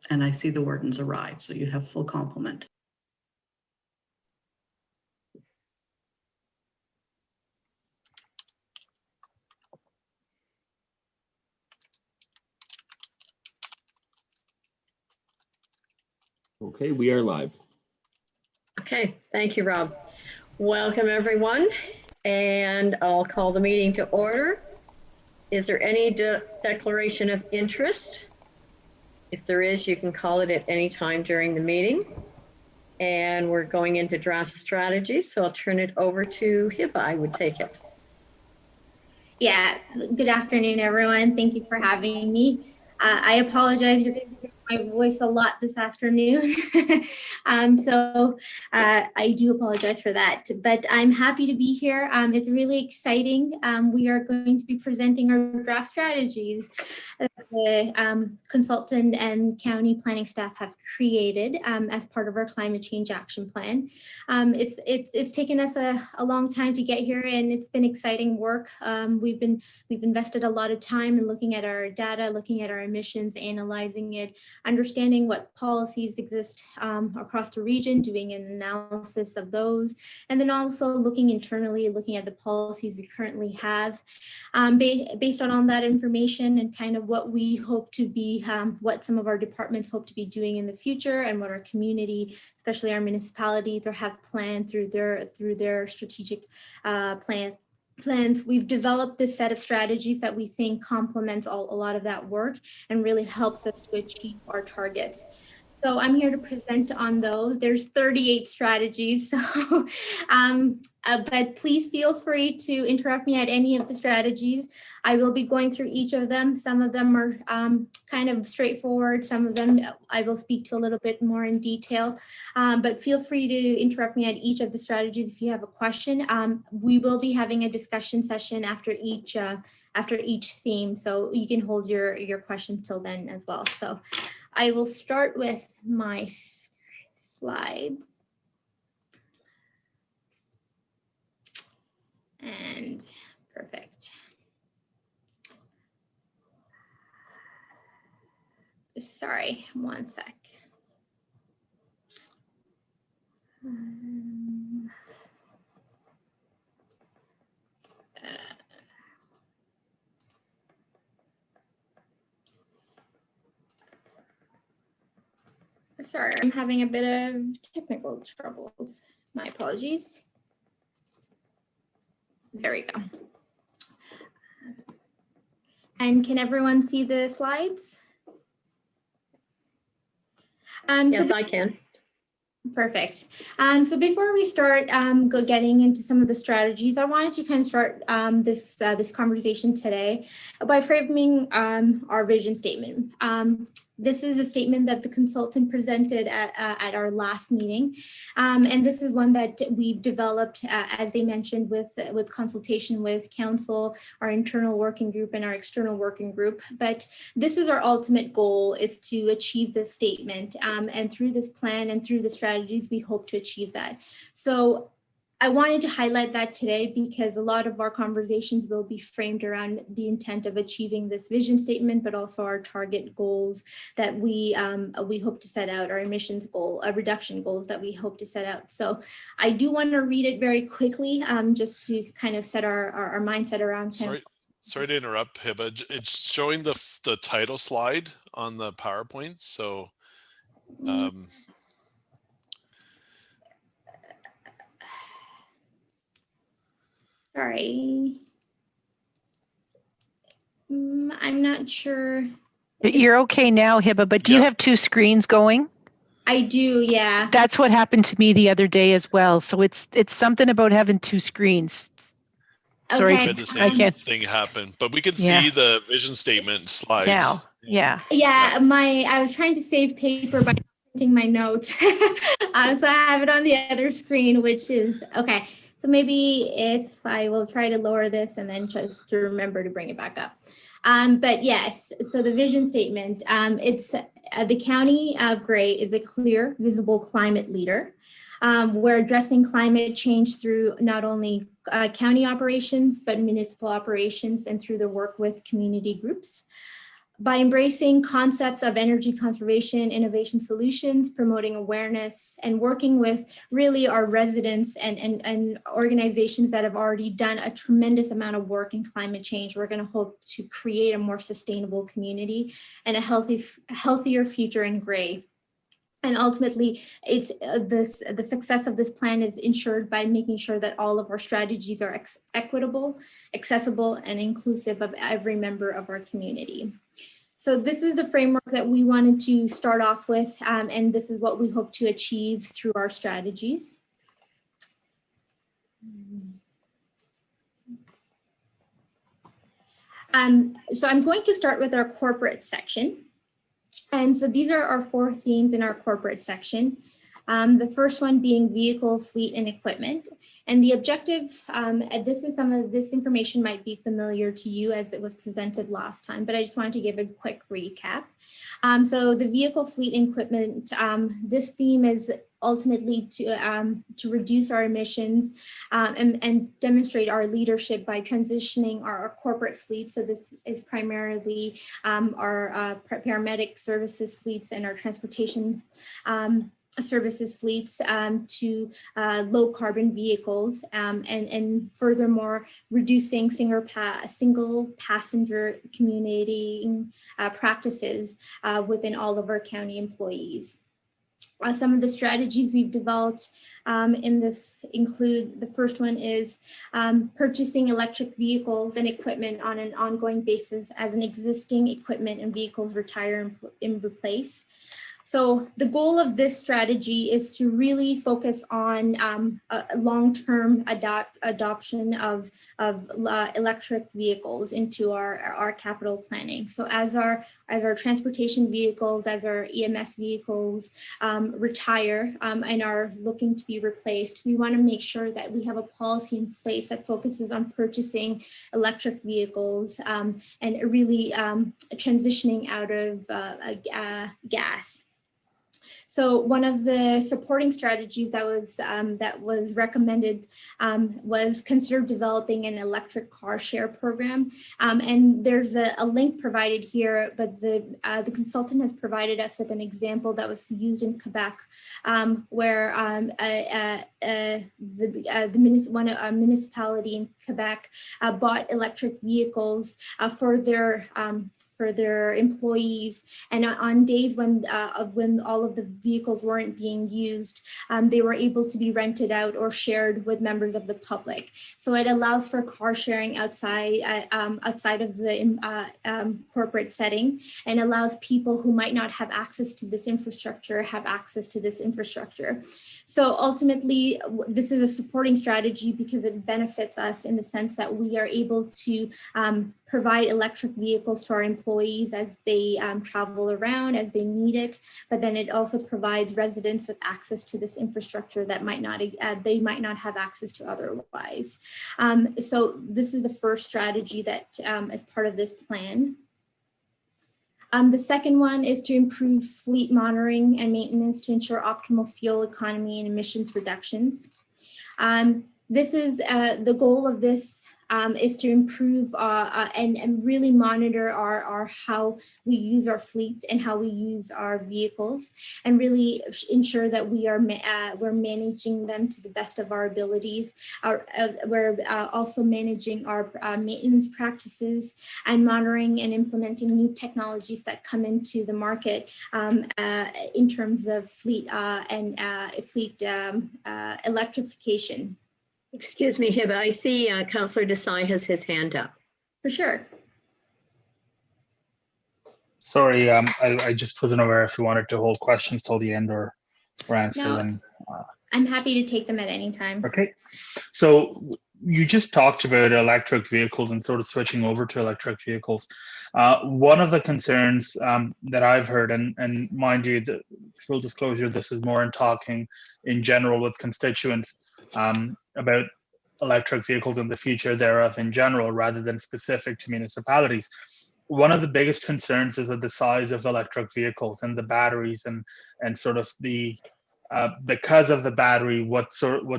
And I see the wardens arrive, so you have full complement. Okay, we are live. Okay, thank you, Rob. Welcome, everyone, and I'll call the meeting to order. Is there any declaration of interest? If there is, you can call it at any time during the meeting. And we're going into draft strategy, so I'll turn it over to Hiba, I would take it. Yeah, good afternoon, everyone. Thank you for having me. I apologize, you're going to hear my voice a lot this afternoon. I do apologize for that, but I'm happy to be here. It's really exciting. We are going to be presenting our draft strategies that the consultant and county planning staff have created as part of our climate change action plan. It's taken us a long time to get here, and it's been exciting work. We've invested a lot of time in looking at our data, looking at our emissions, analyzing it, understanding what policies exist across the region, doing an analysis of those, and then also looking internally, looking at the policies we currently have. Based on all that information and kind of what we hope to be, what some of our departments hope to be doing in the future, and what our community, especially our municipalities, or have planned through their strategic plans, we've developed this set of strategies that we think complements a lot of that work and really helps us to achieve our targets. So I'm here to present on those. There's 38 strategies, so but please feel free to interrupt me at any of the strategies. I will be going through each of them. Some of them are kind of straightforward. Some of them I will speak to a little bit more in detail, but feel free to interrupt me at each of the strategies if you have a question. We will be having a discussion session after each theme, so you can hold your questions till then as well. So I will start with my slides. And perfect. Sorry, one sec. Sorry, I'm having a bit of technical troubles. My apologies. There we go. And can everyone see the slides? Yes, I can. Perfect. So before we start getting into some of the strategies, I wanted to kind of start this conversation today by framing our vision statement. This is a statement that the consultant presented at our last meeting. And this is one that we've developed, as they mentioned, with consultation with council, our internal working group, and our external working group. But this is our ultimate goal, is to achieve this statement. And through this plan and through the strategies, we hope to achieve that. So I wanted to highlight that today because a lot of our conversations will be framed around the intent of achieving this vision statement, but also our target goals that we hope to set out, our emissions goal, reduction goals that we hope to set out. So I do want to read it very quickly, just to kind of set our mindset around. Sorry to interrupt, Hiba. It's showing the title slide on the PowerPoint, so. Sorry, I'm not sure. You're okay now, Hiba, but do you have two screens going? I do, yeah. That's what happened to me the other day as well. So it's something about having two screens. Sorry, Okay. I had the same thing happen, but we can see the vision statement slide now. Yeah. I was trying to save paper by printing my notes, so I have it on the other screen, which is okay. So maybe if I will try to lower this and then just to remember to bring it back up. But yes, so the vision statement, it's the County of Grey is a clear, visible climate leader. We're addressing climate change through not only county operations, but municipal operations and through the work with community groups. By embracing concepts of energy conservation, innovation solutions, promoting awareness, and working with really our residents and organizations that have already done a tremendous amount of work in climate change, we're going to hope to create a more sustainable community and a healthier future in Gray. And ultimately, it's the success of this plan is ensured by making sure that all of our strategies are equitable, accessible, and inclusive of every member of our community. So this is the framework that we wanted to start off with, and this is what we hope to achieve through our strategies. So I'm going to start with our corporate section. And so these are our 4 themes in our corporate section. The first one being vehicle, fleet, and equipment. And the objective, some of this information might be familiar to you as it was presented last time, but I just wanted to give a quick recap. So the vehicle, fleet, and equipment, this theme is ultimately to reduce our emissions and demonstrate our leadership by transitioning our corporate fleet. So this is primarily our paramedic services fleets and our transportation services fleets to low carbon vehicles, and furthermore reducing single passenger commuting practices within all of our county employees. Some of the strategies we've developed in this include, the first one is purchasing electric vehicles and equipment on an ongoing basis as an existing equipment and vehicles retire and replace. So the goal of this strategy is to really focus on a long-term adoption of electric vehicles into our capital planning. So as our transportation vehicles, as our EMS vehicles retire and are looking to be replaced, we want to make sure that we have a policy in place that focuses on purchasing electric vehicles and really transitioning out of gas. So one of the supporting strategies that was recommended was consider developing an electric car share program. And there's a link provided here, but the consultant has provided us with an example that was used in Quebec, where a municipality in Quebec bought electric vehicles for their employees, and on days when all of the vehicles weren't being used, they were able to be rented out or shared with members of the public. So it allows for car sharing outside of the corporate setting, and allows people who might not have access to this infrastructure have access to this infrastructure. So ultimately, this is a supporting strategy because it benefits us in the sense that we are able to provide electric vehicles to our employees as they travel around, as they need it, but then it also provides residents with access to this infrastructure that they might not have access to otherwise. So this is the first strategy that is part of this plan. The second one is to improve fleet monitoring and maintenance to ensure optimal fuel economy and emissions reductions. This is the goal of this is to improve and really monitor our how we use our fleet and how we use our vehicles, and really ensure that we're managing them to the best of our abilities. We're also managing our maintenance practices and monitoring and implementing new technologies that come into the market in terms of fleet and fleet electrification. Excuse me, Hiba, I see Councillor Desai has his hand up. For sure. Sorry, I just wasn't aware if you wanted to hold questions till the end or answer them. I'm happy to take them at any time. Okay, so you just talked about electric vehicles and sort of switching over to electric vehicles. One of the concerns that I've heard, and mind you, the full disclosure, this is more in talking in general with constituents about electric vehicles and the future thereof in general, rather than specific to municipalities. One of the biggest concerns is with the size of electric vehicles and the batteries and sort of the because of the battery, what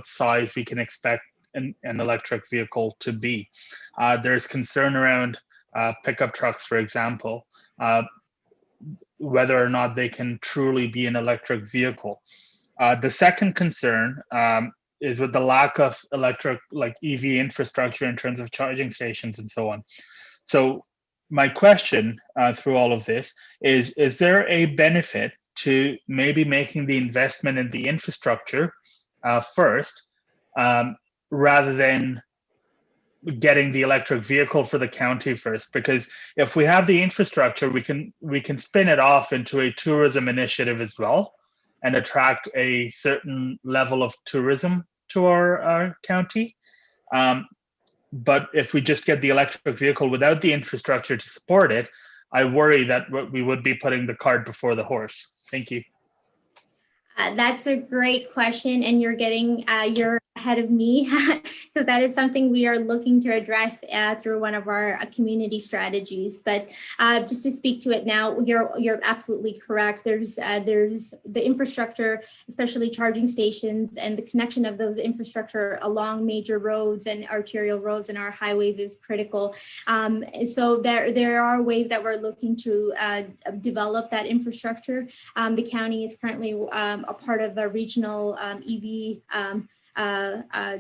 size we can expect an electric vehicle to be. There's concern around pickup trucks, for example, whether or not they can truly be an electric vehicle. The second concern is with the lack of electric, like EV infrastructure in terms of charging stations and so on. So my question through all of this is there a benefit to maybe making the investment in the infrastructure first, rather than getting the electric vehicle for the county first? Because if we have the infrastructure, we can spin it off into a tourism initiative as well and attract a certain level of tourism to our county. But if we just get the electric vehicle without the infrastructure to support it, I worry that we would be putting the cart before the horse. Thank you. That's a great question, and you're ahead of me. So that is something we are looking to address through one of our community strategies. But just to speak to it now, you're absolutely correct. There's the infrastructure, especially charging stations, and the connection of those infrastructure along major roads and arterial roads and our highways is critical. So there are ways that we're looking to develop that infrastructure. The county is currently a part of a regional EV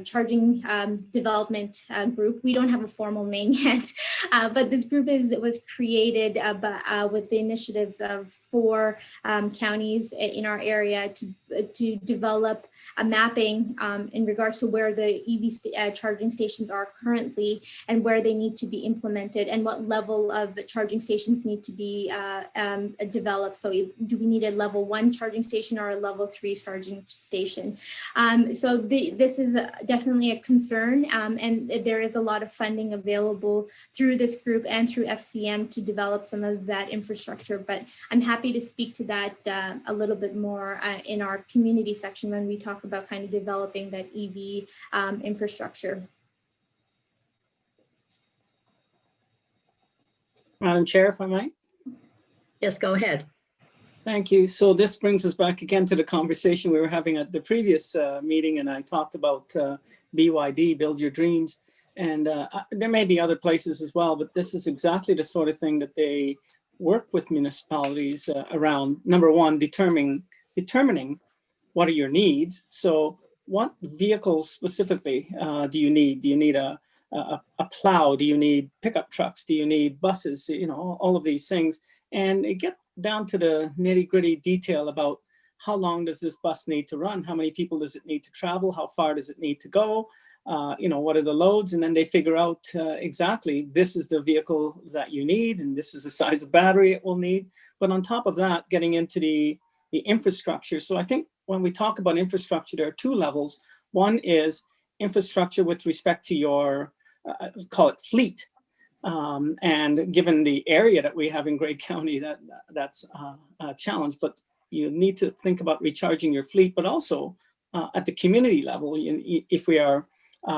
charging development group. We don't have a formal name yet, but this group was created with the initiatives of 4 counties in our area to develop a mapping in regards to where the EV charging stations are currently and where they need to be implemented and what level of charging stations need to be developed. So do we need a level 1 charging station or a level 3 charging station? So this is definitely a concern, and there is a lot of funding available through this group and through FCM to develop some of that infrastructure. But I'm happy to speak to that a little bit more in our community section when we talk about kind of developing that EV infrastructure. Madam Chair, if I might. Yes, go ahead. Thank you. So this brings us back again to the conversation we were having at the previous meeting, and I talked about BYD, Build Your Dreams, and there may be other places as well, but this is exactly the sort of thing that they work with municipalities around. Number one, determining what are your needs. So what vehicles specifically do you need? Do you need a plow? Do you need pickup trucks? Do you need buses? You know, all of these things. And it gets down to the nitty-gritty detail about how long does this bus need to run? How many people does it need to travel? How far does it need to go? You know, what are the loads? And then they figure out exactly this is the vehicle that you need and this is the size of battery it will need. But on top of that, getting into the infrastructure. So I think when we talk about infrastructure, there are 2 levels. One is infrastructure with respect to your, call it fleet. And given the area that we have in Grey County, that's a challenge, but you need to think about recharging your fleet, but also at the community level, if we are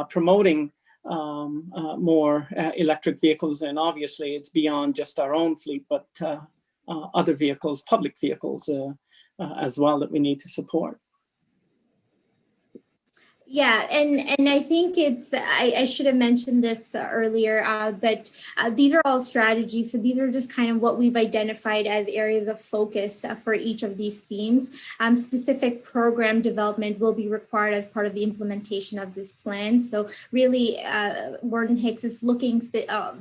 promoting more electric vehicles, then obviously it's beyond just our own fleet, but other vehicles, public vehicles as well that we need to support. Yeah, and I think I should have mentioned this earlier, but these are all strategies. So these are just kind of what we've identified as areas of focus for each of these themes. Specific program development will be required as part of the implementation of this plan. So really, Warden Hicks is looking,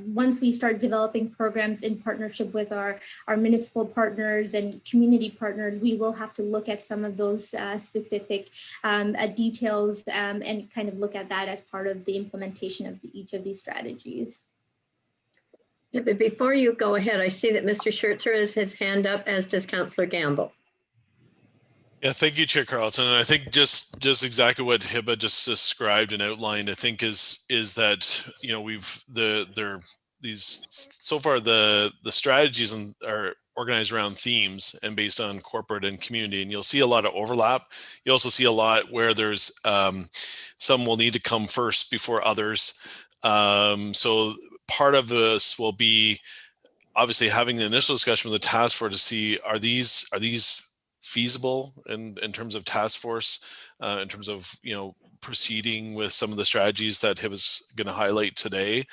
once we start developing programs in partnership with our municipal partners and community partners, we will have to look at some of those specific details and kind of look at that as part of the implementation of each of these strategies. Yeah, but before you go ahead, I see that Mr. Schertzer has his hand up, as does Councillor Gamble. Yeah, thank you, Chair Carlton. And I think just exactly what Hiba just described and outlined, I think is that, you know, so far the strategies are organized around themes and based on corporate and community, and you'll see a lot of overlap. You also see a lot where there's some will need to come first before others. So part of this will be obviously having the initial discussion with the task force to see are these feasible in terms of task force, in terms of, you know, proceeding with some of the strategies that he was going to highlight today,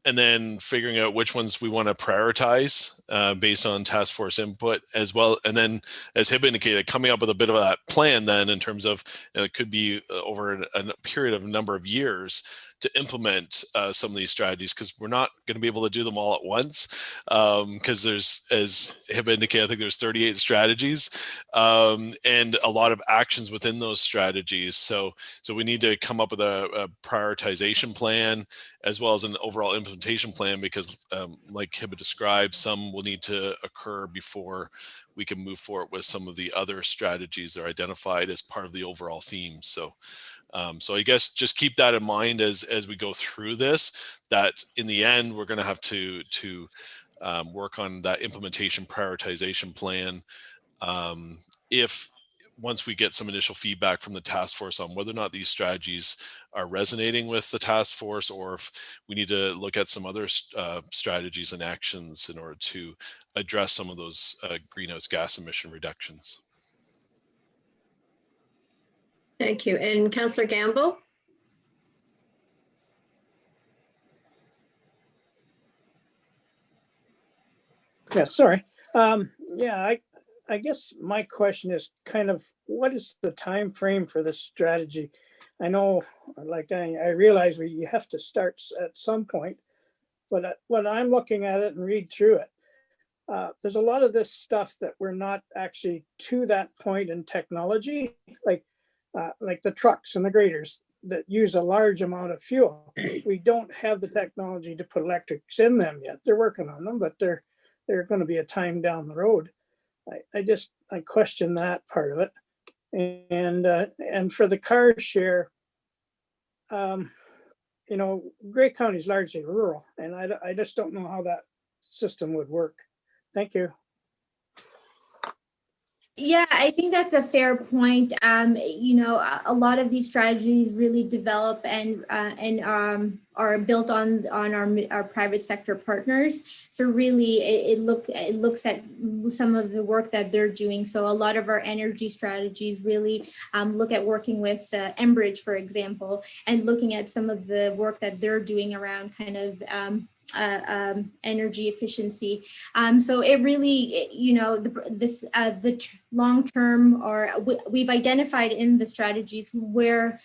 and then figuring out which ones we want to prioritize based on task force input as well. And then, as Hib indicated, coming up with a bit of that plan then in terms of it could be over a period of a number of years to implement some of these strategies, because we're not going to be able to do them all at once, because there's, as Hib indicated, I think there's 38 strategies and a lot of actions within those strategies. So we need to come up with a prioritization plan as well as an overall implementation plan, because like Hib described, some will need to occur before we can move forward with some of the other strategies that are identified as part of the overall theme. So I guess just keep that in mind as we go through this, that in the end, we're going to have to work on that implementation prioritization plan. If once we get some initial feedback from the task force on whether or not these strategies are resonating with the task force, or if we need to look at some other strategies and actions in order to address some of those greenhouse gas emission reductions. Thank you. And Councillor Gamble? Yeah, sorry. Yeah, I guess my question is kind of, what is the time frame for this strategy? I know, like I realize you have to start at some point, but when I'm looking at it and read through it, there's a lot of this stuff that we're not actually to that point in technology, like the trucks and the graders that use a large amount of fuel. We don't have the technology to put electrics in them yet. They're working on them, but they're going to be a time down the road. I question that part of it. And for the car share, you know, Grey County is largely rural, and I just don't know how that system would work. Thank you. Yeah, I think that's a fair point. You know, a lot of these strategies really develop and are built on our private sector partners. So really, it looks at some of the work that they're doing. So a lot of our energy strategies really look at working with Enbridge, for example, and looking at some of the work that they're doing around kind of energy efficiency. So it really, you know, the long-term, or we've identified in the strategies where,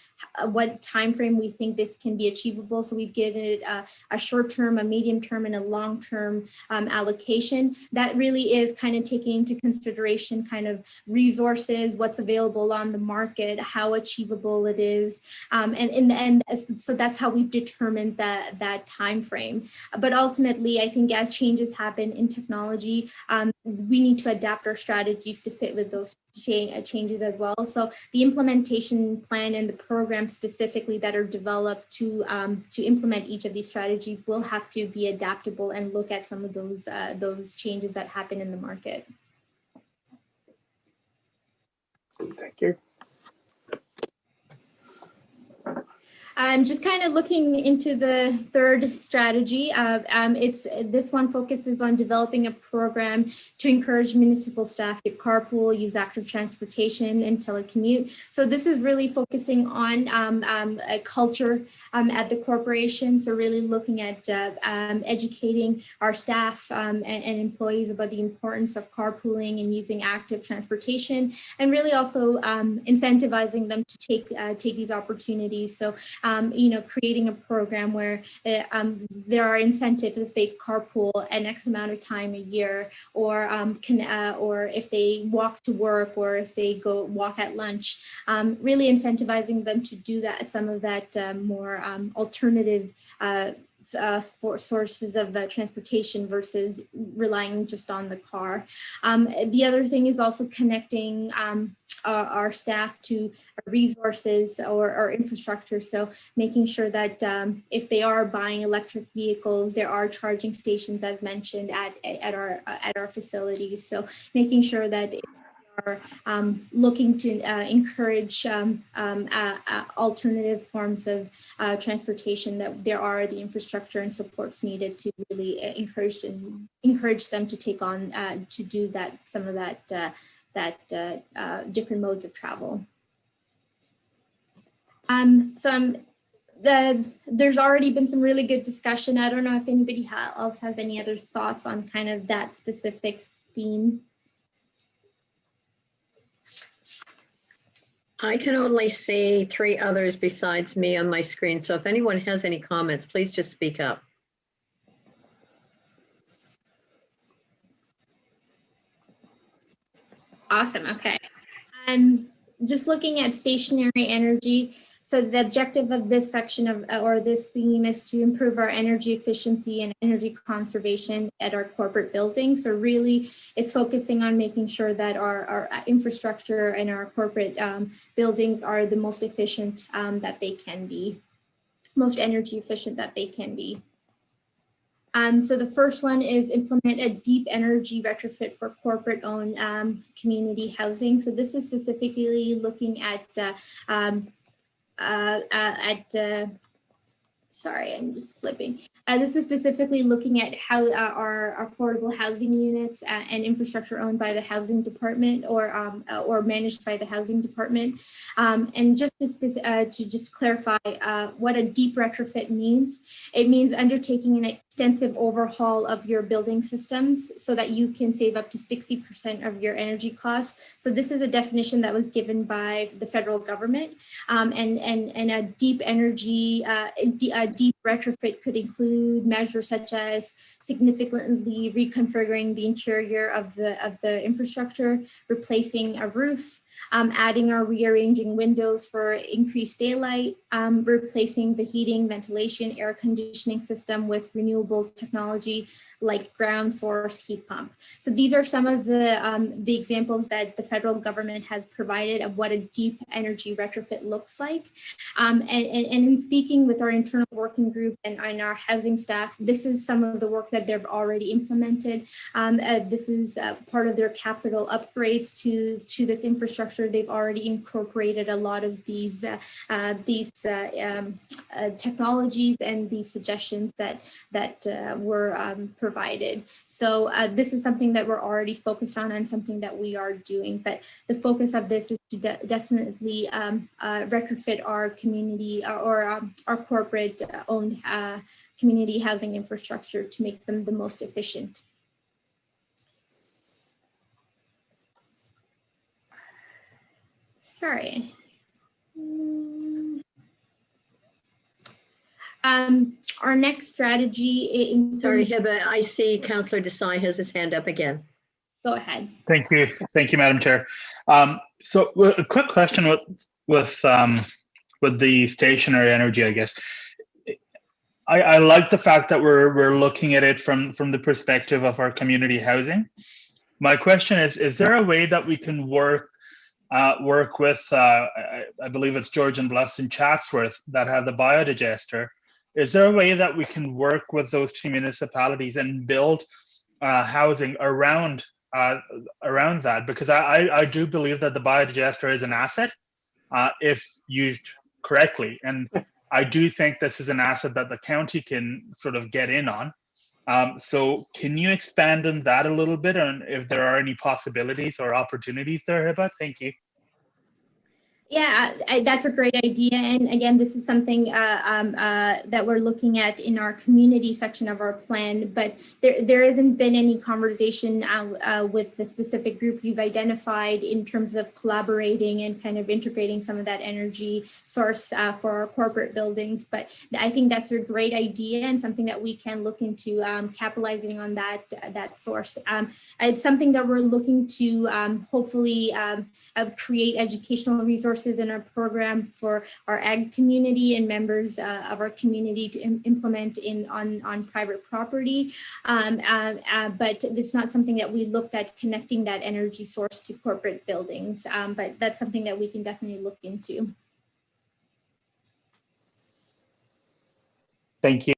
what time frame we think this can be achievable. So we've given it a short-term, a medium-term, and a long-term allocation. That really is kind of taking into consideration kind of resources, what's available on the market, how achievable it is, and so that's how we've determined that time frame. But ultimately, I think as changes happen in technology, we need to adapt our strategies to fit with those changes as well. So the implementation plan and the program specifically that are developed to implement each of these strategies will have to be adaptable and look at some of those changes that happen in the market. Thank you. I'm just kind of looking into the third strategy. This one focuses on developing a program to encourage municipal staff to carpool, use active transportation, and telecommute. So this is really focusing on a culture at the corporation. So really looking at educating our staff and employees about the importance of carpooling and using active transportation, and really also incentivizing them to take these opportunities. So you know, creating a program where there are incentives if they carpool an X amount of time a year, or if they walk to work, or if they go walk at lunch, really incentivizing them to do that, some of that more alternative sources of transportation versus relying just on the car. The other thing is also connecting our staff to resources or infrastructure. So making sure that if they are buying electric vehicles, there are charging stations, as mentioned, at our facilities. So making sure that are looking to encourage alternative forms of transportation, that there are the infrastructure and supports needed to really encourage them to take on to do that, some of that different modes of travel. There's already been some really good discussion. I don't know if anybody else has any other thoughts on kind of that specific theme. I can only see 3 others besides me on my screen. So if anyone has any comments, please just speak up. Awesome. Okay. Just looking at stationary energy. So the objective of this section or this theme is to improve our energy efficiency and energy conservation at our corporate buildings. So really it's focusing on making sure that our infrastructure and our corporate buildings are the most efficient that they can be, most energy efficient that they can be. So the first one is implement a deep energy retrofit for corporate-owned community housing. So this is specifically looking at sorry, I'm just flipping. This is specifically looking at how our affordable housing units and infrastructure owned by the housing department or managed by the housing department. And just to just clarify what a deep retrofit means, it means undertaking an extensive overhaul of your building systems so that you can save up to 60% of your energy costs. So this is a definition that was given by the federal government, and a deep energy, a deep retrofit could include measures such as significantly reconfiguring the interior of the infrastructure, replacing a roof, adding or rearranging windows for increased daylight, replacing the heating, ventilation, air conditioning system with renewable technology like ground source heat pump. So these are some of the examples that the federal government has provided of what a deep energy retrofit looks like. And in speaking with our internal working group and our housing staff, this is some of the work that they've already implemented. This is part of their capital upgrades to this infrastructure. They've already incorporated a lot of these technologies and these suggestions that were provided. So this is something that we're already focused on and something that we are doing. But the focus of this is to definitely retrofit our community or our corporate owned community housing infrastructure to make them the most efficient. Sorry. Our next strategy includes... Sorry, Hiba, I see Councillor Desai has his hand up again. Go ahead. Thank you, Madam Chair. So a quick question with the stationary energy, I guess. I like the fact that we're looking at it from the perspective of our community housing. My question is there a way that we can work with, I believe it's George and Bless in Chatsworth that have the biodigester? Is there a way that we can work with those two municipalities and build housing around that? Because I do believe that the biodigester is an asset if used correctly. And I do think this is an asset that the county can sort of get in on. So can you expand on that a little bit, and if there are any possibilities or opportunities there, Hiba? Thank you. Yeah, that's a great idea. And again, this is something that we're looking at in our community section of our plan, but there hasn't been any conversation with the specific group you've identified in terms of collaborating and kind of integrating some of that energy source for our corporate buildings. But I think that's a great idea and something that we can look into capitalizing on that source. It's something that we're looking to hopefully create educational resources in our program for our ag community and members of our community to implement on private property. But it's not something that we looked at connecting that energy source to corporate buildings. But that's something that we can definitely look into. Thank you.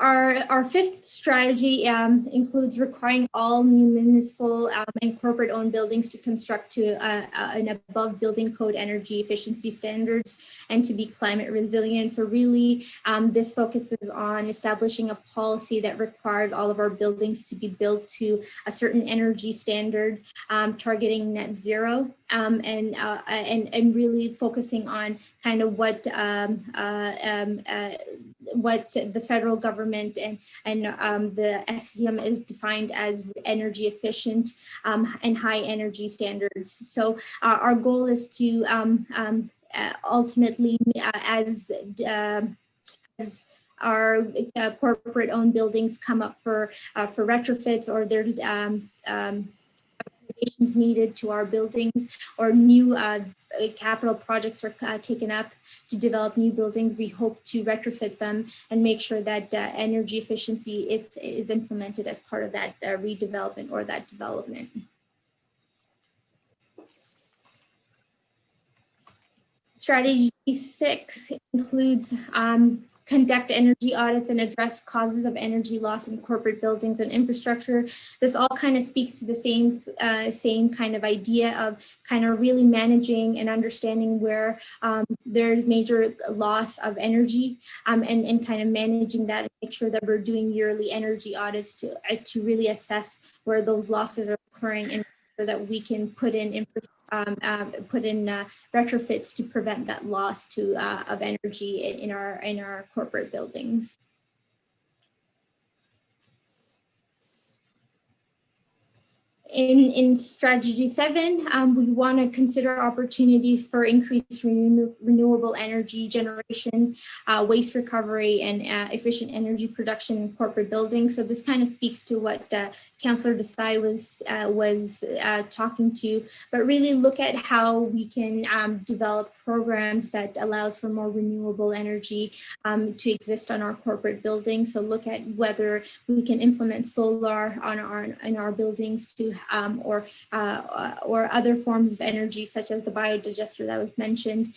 Our fifth strategy includes requiring all new municipal and corporate-owned buildings to construct to an above building code energy efficiency standards and to be climate resilient. So really, this focuses on establishing a policy that requires all of our buildings to be built to a certain energy standard, targeting net zero, and really focusing on kind of what the federal government and the FCM is defined as energy efficient and high energy standards. So our goal is to ultimately, as our corporate-owned buildings come up for retrofits, or there's renovations needed to our buildings, or new capital projects are taken up to develop new buildings, we hope to retrofit them and make sure that energy efficiency is implemented as part of that redevelopment or that development. Strategy 6 includes conduct energy audits and address causes of energy loss in corporate buildings and infrastructure. This all kind of speaks to the same kind of idea of kind of really managing and understanding where there's major loss of energy and kind of managing that and make sure that we're doing yearly energy audits to really assess where those losses are occurring and so that we can put in retrofits to prevent that loss of energy in our corporate buildings. In strategy 7, we want to consider opportunities for increased renewable energy generation, waste recovery, and efficient energy production in corporate buildings. So this kind of speaks to what Councillor Desai was talking to, but really look at how we can develop programs that allows for more renewable energy to exist on our corporate buildings. So look at whether we can implement solar in our buildings to or other forms of energy, such as the biodigester that was mentioned,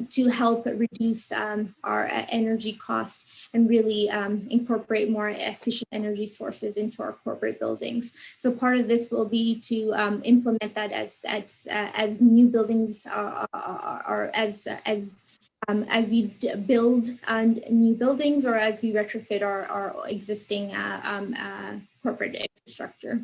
to help reduce our energy cost and really incorporate more efficient energy sources into our corporate buildings. So part of this will be to implement that as new buildings as we build new buildings or as we retrofit our existing corporate infrastructure.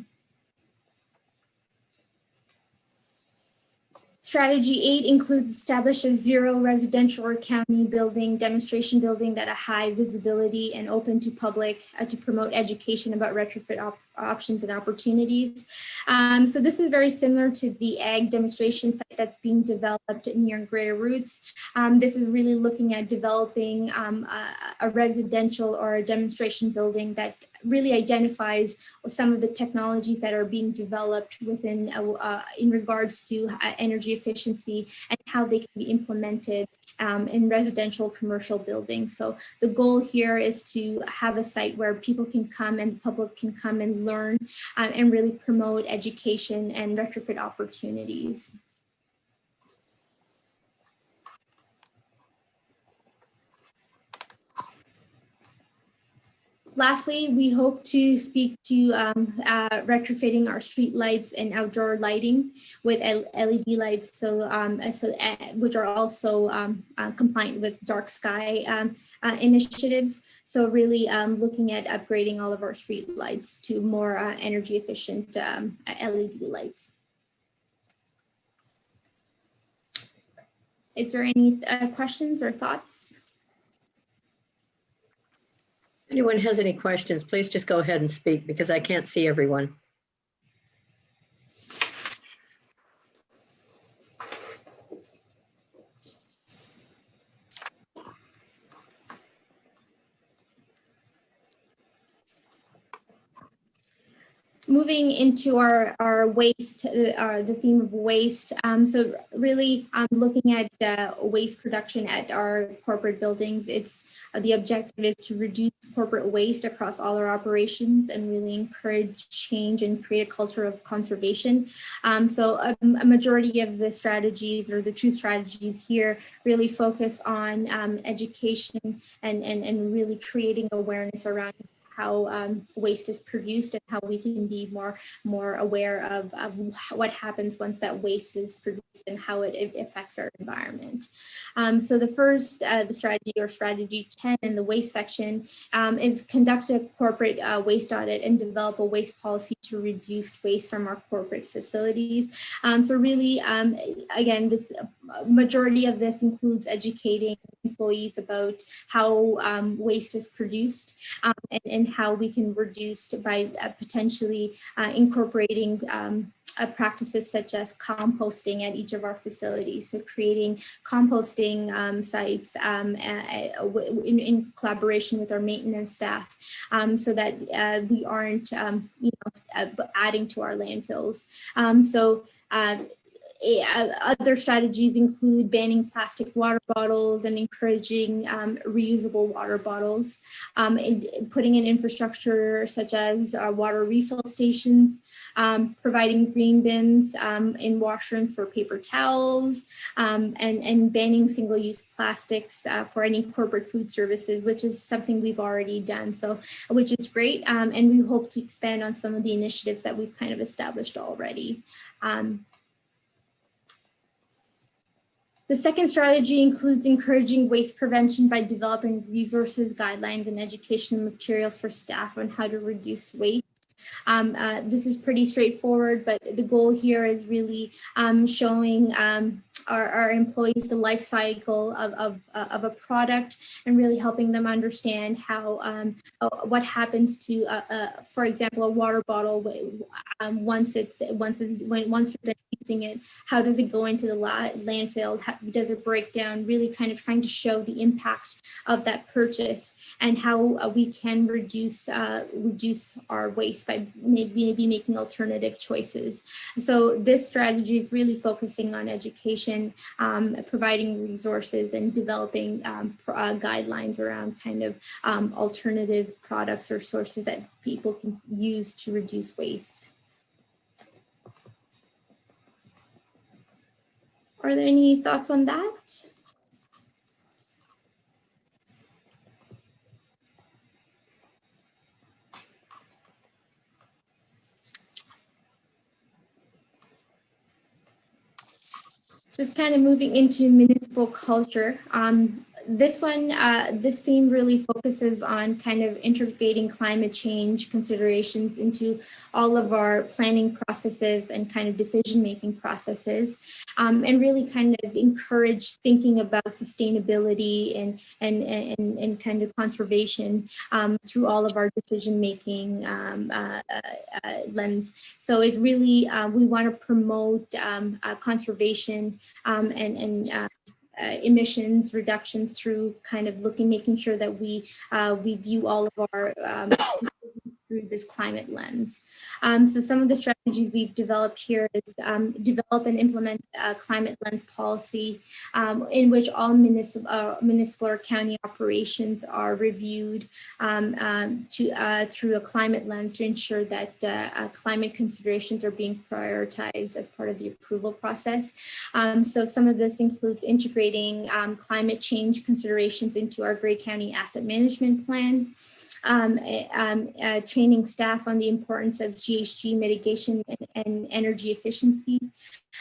Strategy 8 includes establish a zero residential or county building, demonstration building that are high visibility and open to public to promote education about retrofit options and opportunities. So this is very similar to the ag demonstration site that's being developed near Grey Roots. This is really looking at developing a residential or a demonstration building that really identifies some of the technologies that are being developed within in regards to energy efficiency and how they can be implemented in residential commercial buildings. So the goal here is to have a site where people can come and the public can come and learn and really promote education and retrofit opportunities. Lastly, we hope to speak to retrofitting our street lights and outdoor lighting with LED lights, which are also compliant with dark sky initiatives. So really looking at upgrading all of our street lights to more energy efficient LED lights. Is there any questions or thoughts? If anyone has any questions, please just go ahead and speak because I can't see everyone. moving into our waste, the theme of waste. So really looking at waste production at our corporate buildings. It's the objective is to reduce corporate waste across all our operations and really encourage change and create a culture of conservation. So a majority of the strategies, or the two strategies here, really focus on education and really creating awareness around how waste is produced and how we can be more aware of what happens once that waste is produced and how it affects our environment. So the first, the strategy, or strategy 10 in the waste section, is conduct a corporate waste audit and develop a waste policy to reduce waste from our corporate facilities. So really, again, this majority of this includes educating employees about how waste is produced and how we can reduce by potentially incorporating practices such as composting at each of our facilities. So creating composting sites in collaboration with our maintenance staff, so that we aren't adding to our landfills. Other strategies include banning plastic water bottles and encouraging reusable water bottles, and putting in infrastructure such as water refill stations, providing green bins in washrooms for paper towels, and banning single-use plastics for any corporate food services, which is something we've already done, so which is great, and we hope to expand on some of the initiatives that we've kind of established already. The second strategy includes encouraging waste prevention by developing resources, guidelines, and educational materials for staff on how to reduce waste. This is pretty straightforward, but the goal here is really showing our employees the life cycle of a product and really helping them understand how what happens to, for example, a water bottle once you're done using it. How does it go into the landfill? How does it break down? Really kind of trying to show the impact of that purchase and how we can reduce our waste by maybe making alternative choices. So this strategy is really focusing on education, providing resources, and developing guidelines around kind of alternative products or sources that people can use to reduce waste. Are there any thoughts on that? Just kind of moving into municipal culture. This theme really focuses on kind of integrating climate change considerations into all of our planning processes and kind of decision-making processes, and really kind of encourage thinking about sustainability and kind of conservation through all of our decision-making lens. So it's really, we want to promote conservation and emissions reductions through kind of making sure that we view all of our through this climate lens. So some of the strategies we've developed here is develop and implement a climate lens policy in which all municipal or county operations are reviewed through a climate lens to ensure that climate considerations are being prioritized as part of the approval process. So some of this includes integrating climate change considerations into our Grey County Asset Management Plan, training staff on the importance of GHG mitigation and energy efficiency,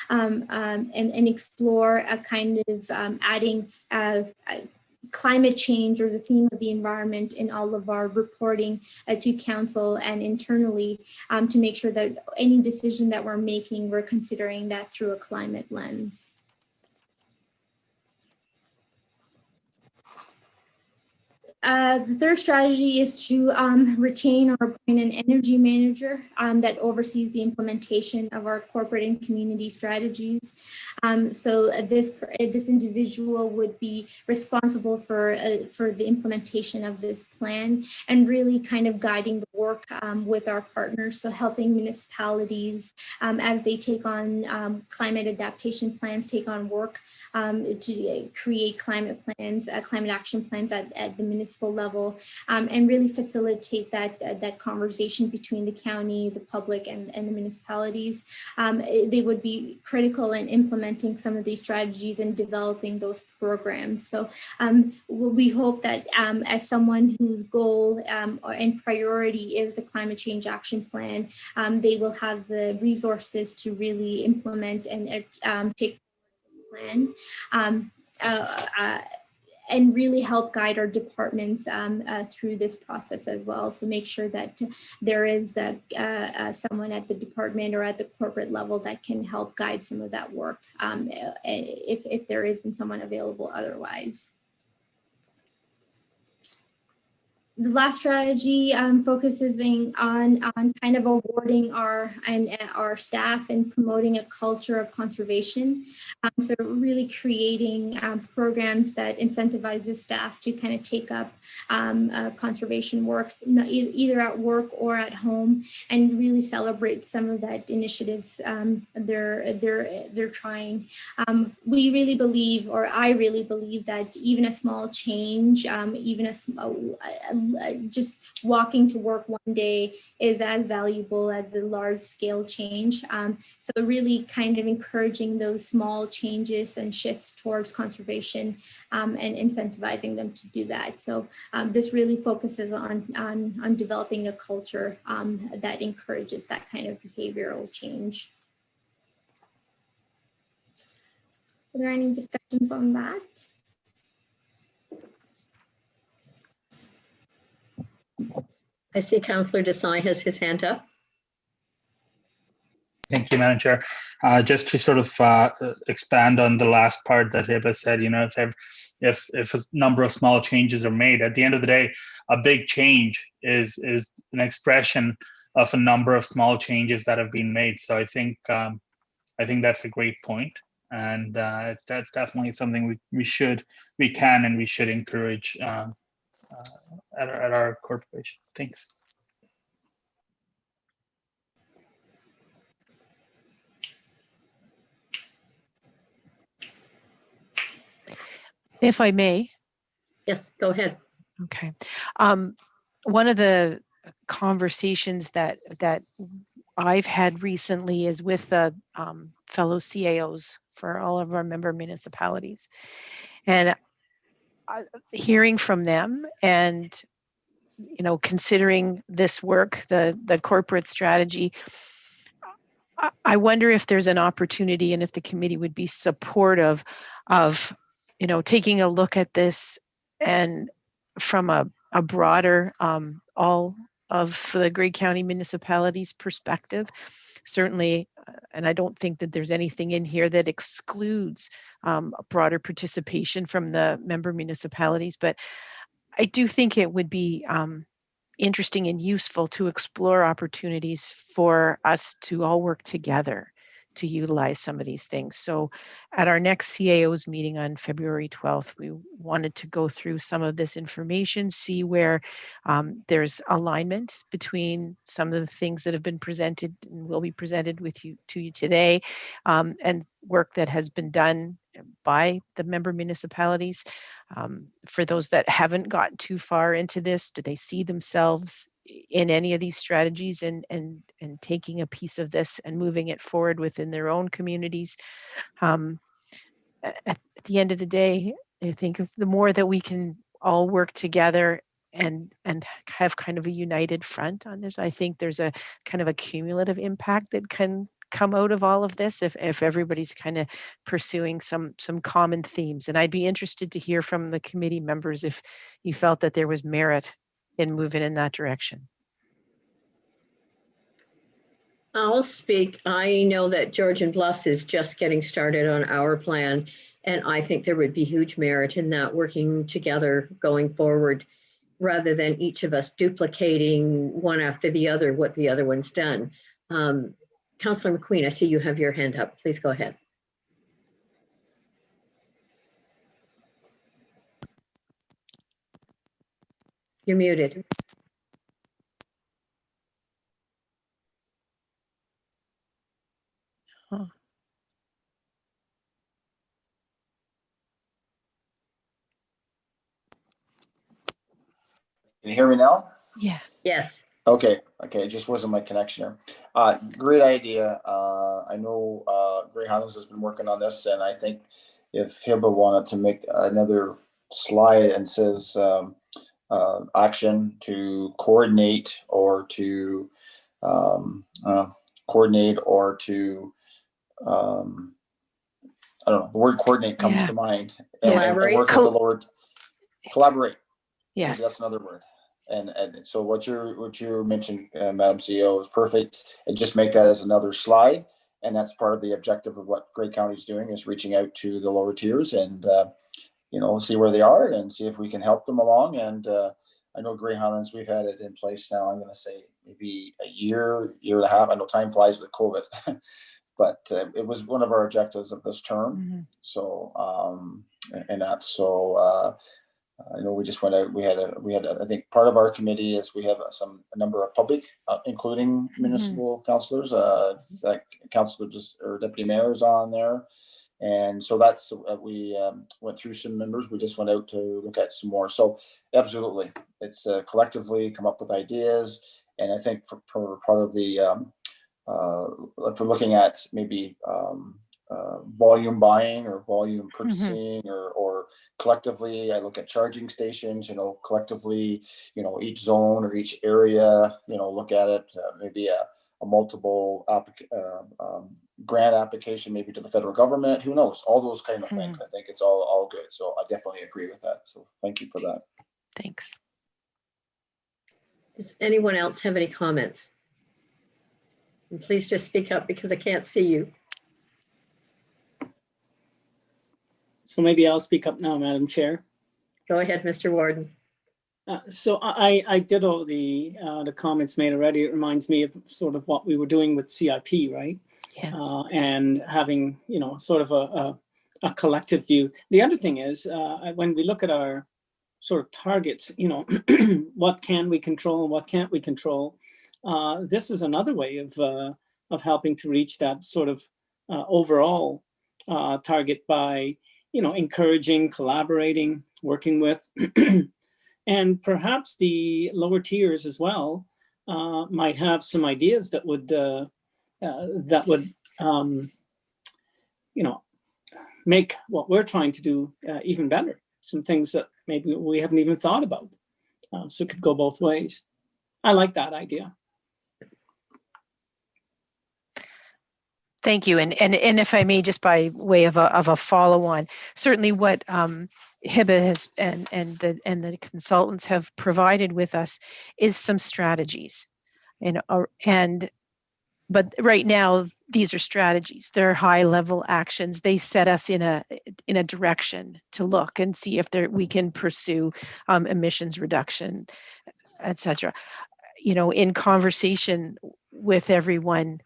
and explore a kind of adding climate change or the theme of the environment in all of our reporting to council and internally, to make sure that any decision that we're making, we're considering that through a climate lens. The third strategy is to retain or appoint an energy manager that oversees the implementation of our corporate and community strategies. So this individual would be responsible for the implementation of this plan and really kind of guiding the work with our partners, so helping municipalities as they take on climate adaptation plans, take on work to create climate plans, climate action plans at the municipal level, and really facilitate that conversation between the county, the public, and the municipalities. They would be critical in implementing some of these strategies and developing those programs. So we hope that as someone whose goal and priority is the climate change action plan, they will have the resources to really implement and take forward this plan. And really help guide our departments through this process as well. So make sure that there is someone at the department or at the corporate level that can help guide some of that work if there isn't someone available otherwise. The last strategy focuses on kind of awarding our staff and promoting a culture of conservation. So really creating programs that incentivize the staff to kind of take up conservation work, either at work or at home, and really celebrate some of that initiatives they're trying. We really believe, or I really believe, that even a small change, even just walking to work one day is as valuable as a large scale change. So really kind of encouraging those small changes and shifts towards conservation and incentivizing them to do that. So this really focuses on developing a culture that encourages that kind of behavioral change. Are there any discussions on that? I see Councillor Desai has his hand up. Thank you, Madam Chair. Just to sort of expand on the last part that Hiba said, if a number of small changes are made, at the end of the day, a big change is an expression of a number of small changes that have been made. So I think that's a great point, and that's definitely something we can and we should encourage at our corporation. Thanks. If I may. Yes, go ahead. Okay. One of the conversations that I've had recently is with the fellow CAOs for all of our member municipalities, and hearing from them, and considering this work, the corporate strategy, I wonder if there's an opportunity and if the committee would be supportive of taking a look at this and from a broader all of the Grey County municipalities perspective. Certainly, and I don't think that there's anything in here that excludes a broader participation from the member municipalities, but I do think it would be interesting and useful to explore opportunities for us to all work together to utilize some of these things. So at our next CAO's meeting on February 12th, we wanted to go through some of this information, see where there's alignment between some of the things that have been presented and will be presented to you today, and work that has been done by the member municipalities. For those that haven't gotten too far into this, do they see themselves in any of these strategies and taking a piece of this and moving it forward within their own communities? At the end of the day, I think the more that we can all work together and have kind of a united front on this, I think there's a kind of a cumulative impact that can come out of all of this if everybody's kind of pursuing some common themes. And I'd be interested to hear from the committee members if you felt that there was merit in moving in that direction. I'll speak. I know that Georgian Bluffs is just getting started on our plan, and I think there would be huge merit in that, working together going forward, rather than each of us duplicating one after the other what the other one's done. Councillor McQueen, I see you have your hand up. Please go ahead. You're muted. Huh. Can you hear me now? Yeah. Yes. Okay, it just wasn't my connection here. Great idea. I know Gray Highlands has been working on this, and I think if Hiba wanted to make another slide and says action to coordinate or to I don't know, the word coordinate comes Yeah. to mind. Collaborate. And work with the lower, collaborate. Maybe Yes. that's another word. And so what you mentioned, Madam CEO, is perfect. And just make that as another slide. And that's part of the objective of what Grey County is doing, is reaching out to the lower tiers and see where they are and see if we can help them along. And I know Grey Highlands, we've had it in place now, I'm going to say maybe a year and a half. I know time flies with COVID, but it was one of our objectives of this term. Mm-hmm. So, I know we just went out. We had I think part of our committee is we have a number of public, including municipal councillors, like councillors or deputy mayors on there, and so that's we went through some members. We just went out to look at some more. So absolutely, it's collectively come up with ideas, and I think for part of the if we're looking at maybe volume buying or volume purchasing, or collectively, I look at charging stations, collectively, each zone or each area, look at it, maybe a multiple grant application, maybe to the federal government, who knows, all those kind of things. I think it's all good. So I definitely agree with that. So thank you for that. Thanks. Does anyone else have any comments? And please just speak up because I can't see you. So maybe I'll speak up now, Madam Chair. Go ahead, Mr. Warden. So I did all the comments made already. It reminds me of sort of what we were doing with CIP, right? Yes. And having, sort of a collective view. The other thing is when we look at our sort of targets, what can we control and what can't we control? This is another way of helping to reach that sort of overall target by, encouraging, collaborating, working with, and perhaps the lower tiers as well might have some ideas that would make what we're trying to do even better. Some things that maybe we haven't even thought about. So it could go both ways. I like that idea. Thank you. And if I may, just by way of a follow-on, certainly what HIBA has and the consultants have provided with us is some strategies, but right now these are strategies. They're high-level actions. They set us in a direction to look and see if we can pursue emissions reduction, etc. In conversation with everyone,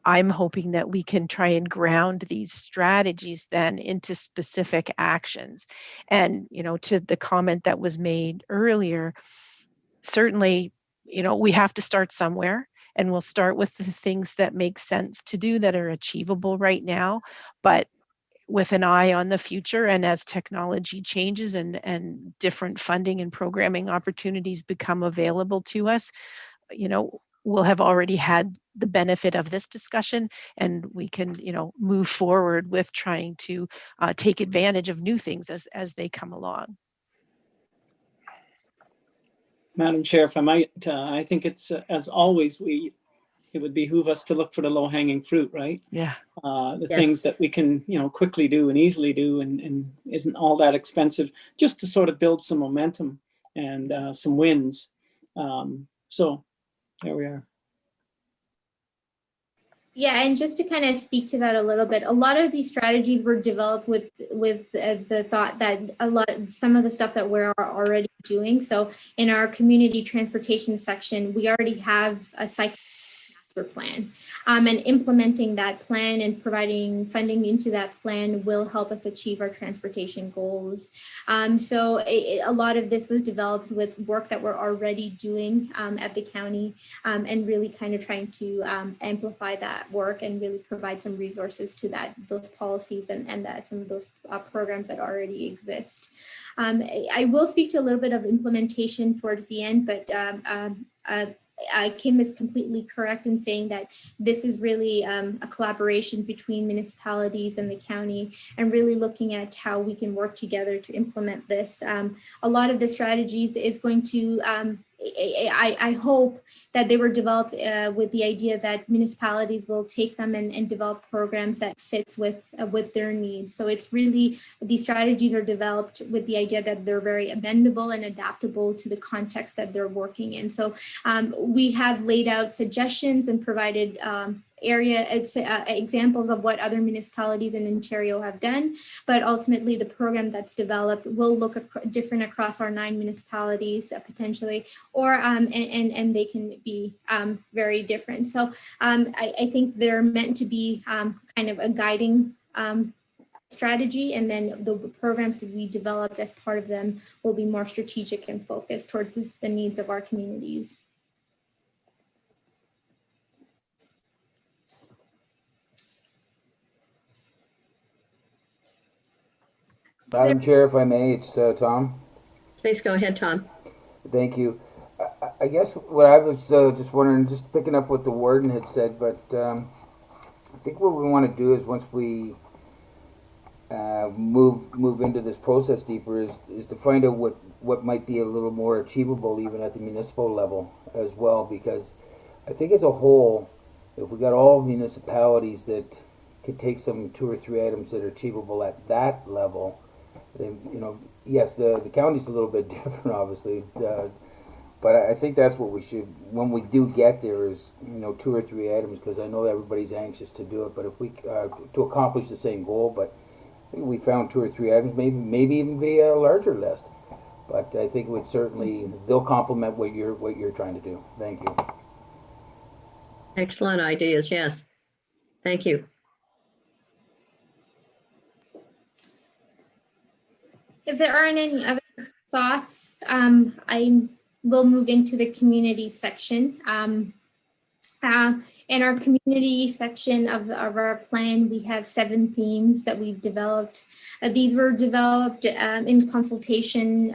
I'm hoping that we can try and ground these strategies then into specific actions. And, to the comment that was made earlier, certainly, we have to start somewhere, and we'll start with the things that make sense to do that are achievable right now, but with an eye on the future. And as technology changes and different funding and programming opportunities become available to us, we'll have already had the benefit of this discussion, and we can, move forward with trying to take advantage of new things as they come along. Madam Chair, if I might, I think it's, as always, it would behoove us to look for the low-hanging fruit, right? Yeah. The Yes. things that we can, quickly do and easily do and isn't all that expensive, just to sort of build some momentum and some wins. So there we are. Yeah, and just to kind of speak to that a little bit, a lot of these strategies were developed with the thought that some of the stuff that we're already doing. So in our community transportation section, we already have a cycle master plan. And implementing that plan and providing funding into that plan will help us achieve our transportation goals. So a lot of this was developed with work that we're already doing at the county, and really kind of trying to amplify that work and really provide some resources to those policies and some of those programs that already exist. I will speak to a little bit of implementation towards the end, but Kim is completely correct in saying that this is really a collaboration between municipalities and the county, and really looking at how we can work together to implement this. A lot of the strategies is going to, I hope that they were developed with the idea that municipalities will take them and develop programs that fits with their needs. So it's really, these strategies are developed with the idea that they're very amendable and adaptable to the context that they're working in. So we have laid out suggestions and provided examples of what other municipalities in Ontario have done, but ultimately the program that's developed will look different across our 9 municipalities potentially, or and they can be very different. So I think they're meant to be kind of a guiding strategy, and then the programs that we developed as part of them will be more strategic and focused towards the needs of our communities. Madam Chair, if I may, it's Tom. Please go ahead, Tom. Thank you. I guess what I was just wondering, just picking up what the warden had said, but I think what we want to do is once we move into this process deeper is to find out what might be a little more achievable even at the municipal level as well, because I think as a whole, if we got all municipalities that could take some 2 or 3 items that are achievable at that level, then, you know, yes, the county's a little bit different, obviously, but I think that's what we should, when we do get there, is, you know, 2 or 3 items, because I know everybody's anxious to do it, but if we to accomplish the same goal, but I think we found 2 or 3 items, maybe even be a larger list, but I think it would certainly, they'll complement what you're trying to do. Thank you. Excellent ideas. Yes. Thank you. If there aren't any other thoughts, I will move into the community section. In our community section of our plan, we have 7 themes that we've developed. These were developed in consultation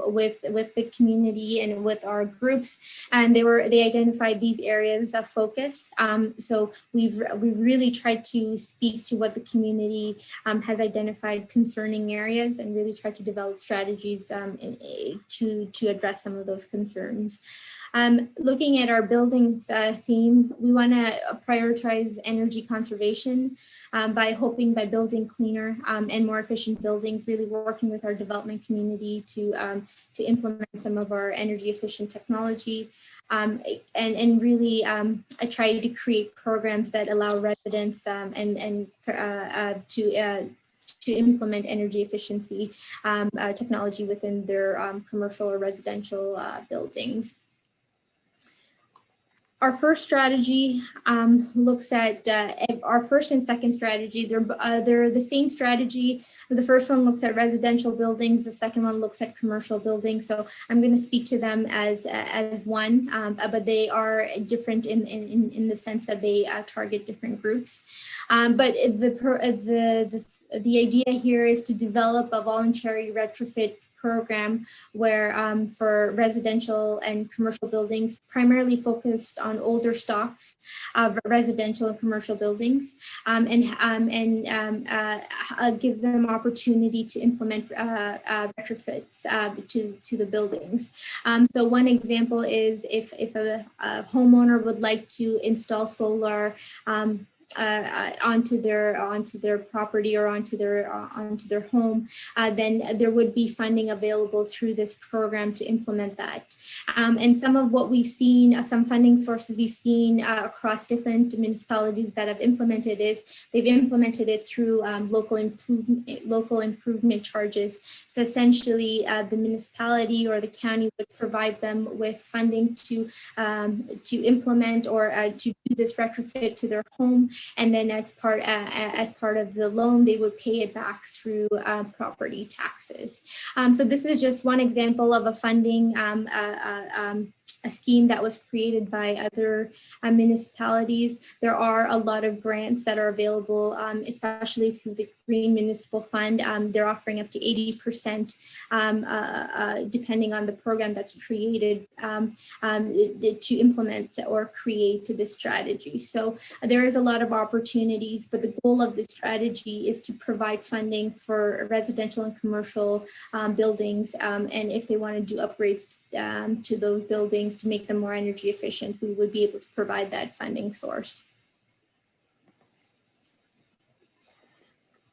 with the community and with our groups, and they identified these areas of focus. So we've really tried to speak to what the community has identified concerning areas, and really tried to develop strategies to address some of those concerns. Looking at our buildings theme, we want to prioritize energy conservation by building cleaner and more efficient buildings, really working with our development community to implement some of our energy efficient technology, and really try to create programs that allow residents to implement energy efficiency technology within their commercial or residential buildings. Our first strategy looks at our first and second strategy. They're the same strategy. The first one looks at residential buildings. The second one looks at commercial buildings. So I'm going to speak to them as one, but they are different in the sense that they target different groups. But the idea here is to develop a voluntary retrofit program where for residential and commercial buildings, primarily focused on older stocks of residential and commercial buildings, and give them opportunity to implement retrofits to the buildings. So one example is if a homeowner would like to install solar onto their property or onto their home, then there would be funding available through this program to implement that. And some of what we've seen, some funding sources we've seen across different municipalities that have implemented is they've implemented it through local improvement charges. So essentially, the municipality or the county would provide them with funding to implement or to do this retrofit to their home. And then as part of the loan, they would pay it back through property taxes. So this is just one example of a funding a scheme that was created by other municipalities. There are a lot of grants that are available, especially through the Green Municipal Fund. They're offering up to 80%, depending on the program that's created, to implement or create this strategy. So there is a lot of opportunities, but the goal of this strategy is to provide funding for residential and commercial buildings. And if they want to do upgrades to those buildings to make them more energy efficient, we would be able to provide that funding source.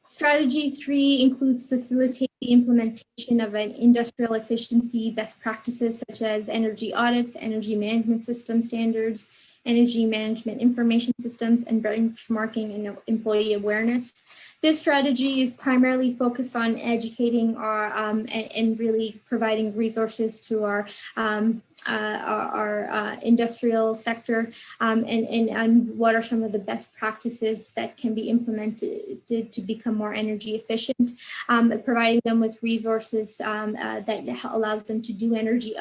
Strategy 3 includes facilitating the implementation of an industrial efficiency best practices such as energy audits, energy management system standards, energy management information systems, and benchmarking and employee awareness. This strategy is primarily focused on educating our and really providing resources to our industrial sector and what are some of the best practices that can be implemented to become more energy efficient, providing them with resources that allows them to do energy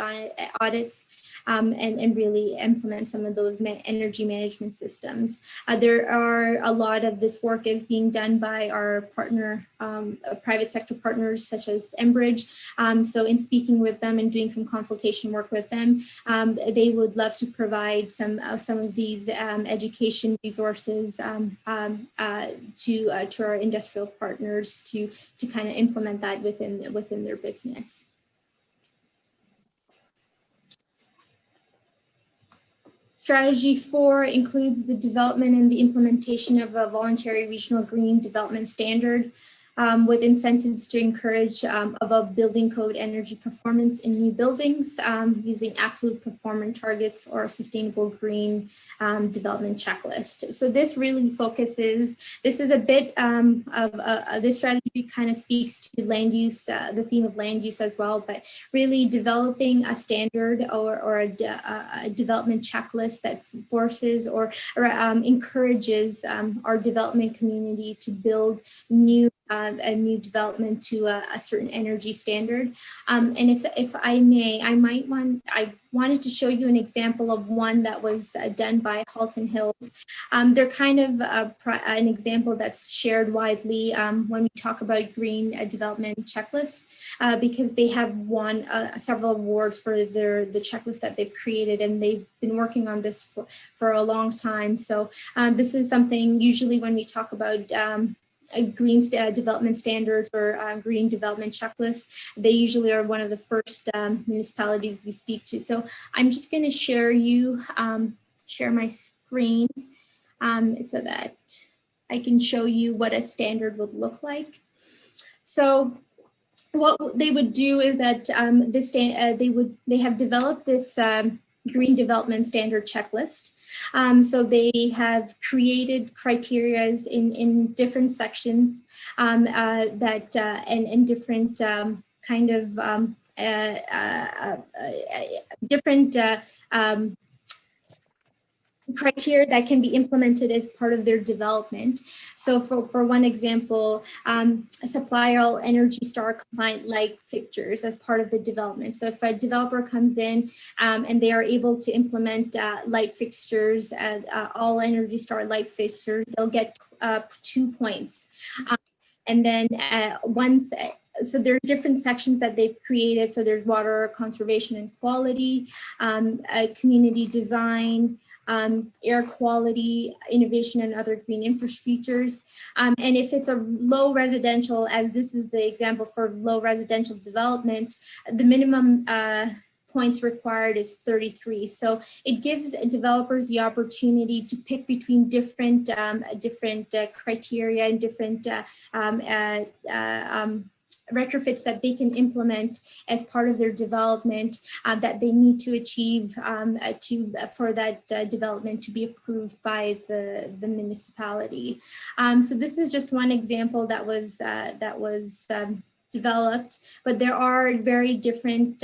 audits and really implement some of those energy management systems. There are a lot of this work is being done by our partner, private sector partners such as Enbridge. So in speaking with them and doing some consultation work with them, they would love to provide some of these education resources to our industrial partners to kind of implement that within their business. Strategy 4 includes the development and the implementation of a voluntary regional green development standard with incentives to encourage above building code energy performance in new buildings using absolute performance targets or sustainable green development checklist. So this really focuses, this is a bit of this strategy kind of speaks to land use, the theme of land use as well, but really developing a standard or a development checklist that forces or encourages our development community to build a new development to a certain energy standard. And if I may, I wanted to show you an example of one that was done by Halton Hills. They're kind of an example that's shared widely when we talk about green development checklists because they have won several awards for the checklist that they've created, and they've been working on this for a long time. So this is something usually when we talk about green development standards or green development checklists, they usually are one of the first municipalities we speak to. So I'm just going to share my screen so that I can show you what a standard would look like. So what they would do is that they have developed this green development standard checklist. So they have created criterias in different sections that and different kind of different criteria that can be implemented as part of their development. So for one example, supply all Energy Star compliant light fixtures as part of the development. So if a developer comes in and they are able to implement light fixtures, all Energy Star light fixtures, they'll get 2 points. And then so there's different sections that they've created. So there's water conservation and quality, community design, air quality, innovation, and other green infrastructures. And if it's a low residential, as this is the example for low residential development, the minimum points required is 33. So it gives developers the opportunity to pick between different criteria and different retrofits that they can implement as part of their development that they need to achieve for that development to be approved by the municipality. So this is just one example that was developed, but there are very different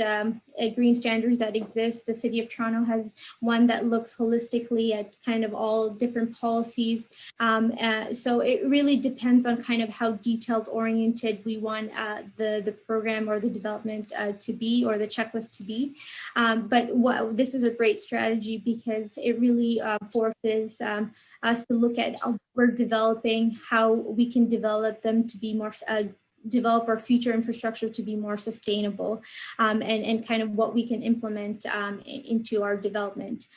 green standards that exist. The City of Toronto has one that looks holistically at kind of all different policies. So it really depends on kind of how detailed oriented we want the program or the development to be, or the checklist to be. But this is a great strategy because it really forces us to look at how we're developing, how we can develop them to be more develop our future infrastructure to be more sustainable, and kind of what we can implement into our development.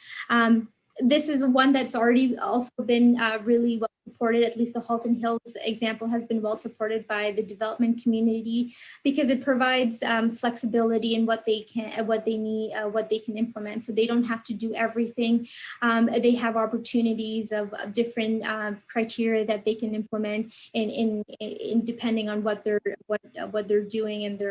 This is one that's already also been really well supported. At least the Halton Hills example has been well supported by the development community because it provides flexibility in what they need, what they can implement. So they don't have to do everything. They have opportunities of different criteria that they can implement in depending on what they're doing and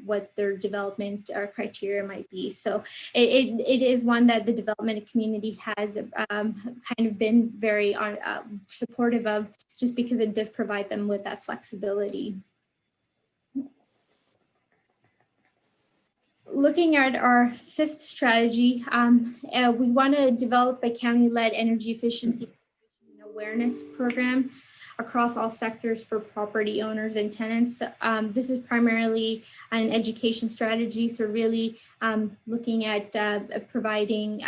what their development criteria might be. So it is one that the development community has kind of been very supportive of, just because it does provide them with that flexibility. Looking at our fifth strategy, we want to develop a county-led energy efficiency and awareness program across all sectors for property owners and tenants. This is primarily an education strategy, so really looking at providing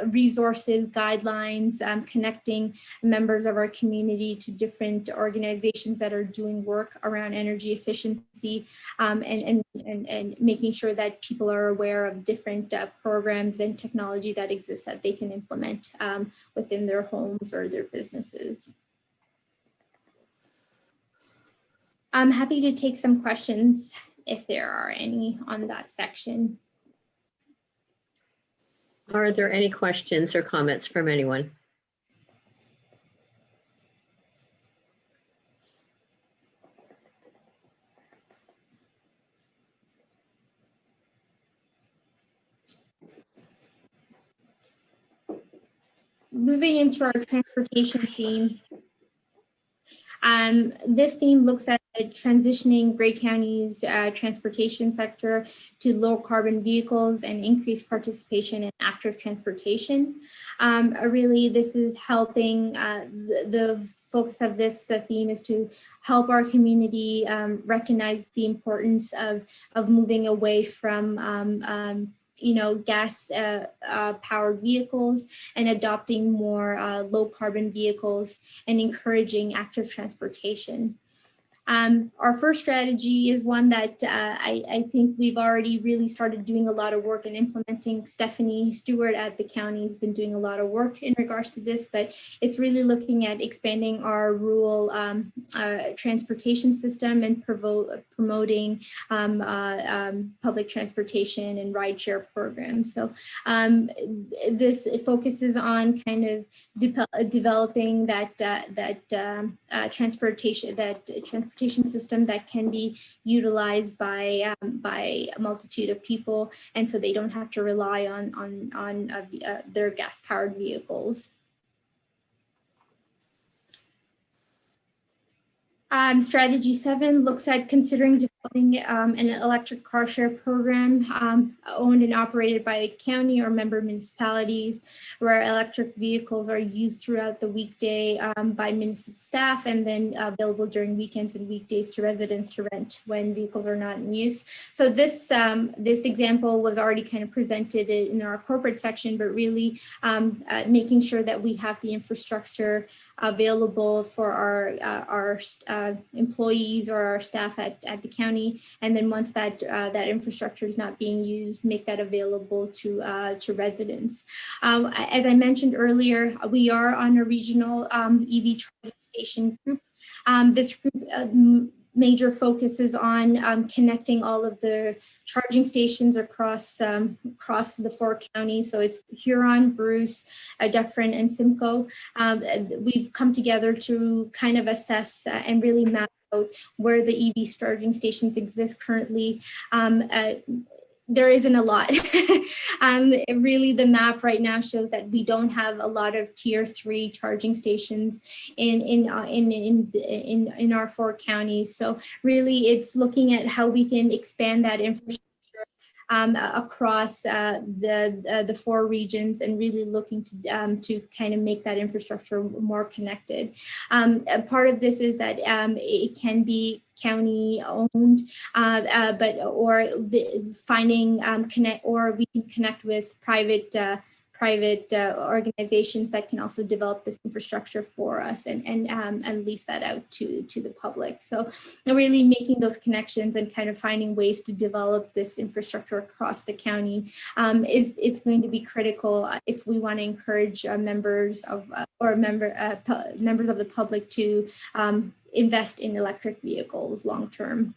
resources, guidelines, connecting members of our community to different organizations that are doing work around energy efficiency, and making sure that people are aware of different programs and technology that exists that they can implement within their homes or their businesses. I'm happy to take some questions if there are any on that section. Are there any questions or comments from anyone? Moving into our transportation theme, this theme looks at transitioning Grey County's transportation sector to low carbon vehicles and increased participation in active transportation. Really, this is helping, the focus of this theme is to help our community recognize the importance of moving away from gas powered vehicles and adopting more low carbon vehicles and encouraging active transportation. Our first strategy is one that I think we've already really started doing a lot of work in implementing. Stephanie Stewart at the county has been doing a lot of work in regards to this, but it's really looking at expanding our rural transportation system and promoting public transportation and rideshare programs. So this focuses on kind of developing that transportation system that can be utilized by a multitude of people, and so they don't have to rely on their gas-powered vehicles. Strategy 7 looks at considering developing an electric car share program owned and operated by the county or member municipalities, where electric vehicles are used throughout the weekday by municipal staff and then available during weekends and weekdays to residents to rent when vehicles are not in use. So this example was already kind of presented in our corporate section, but really making sure that we have the infrastructure available for our employees or our staff at the county, and then once that infrastructure is not being used, make that available to residents. As I mentioned earlier, we are on a regional EV charging station group. This group major focus is on connecting all of the charging stations across the 4 counties. So it's Huron, Bruce, Dufferin, and Simcoe. We've come together to kind of assess and really map out where the EV charging stations exist currently. There isn't a lot. Really, the map right now shows that we don't have a lot of tier 3 charging stations in our 4 counties. So really, it's looking at how we can expand that infrastructure across the 4 regions, and really looking to kind of make that infrastructure more connected. Part of this is that it can be county owned, or we can connect with private organizations that can also develop this infrastructure for us and lease that out to the public. So really making those connections and kind of finding ways to develop this infrastructure across the county is going to be critical if we want to encourage members of the public to invest in electric vehicles long term.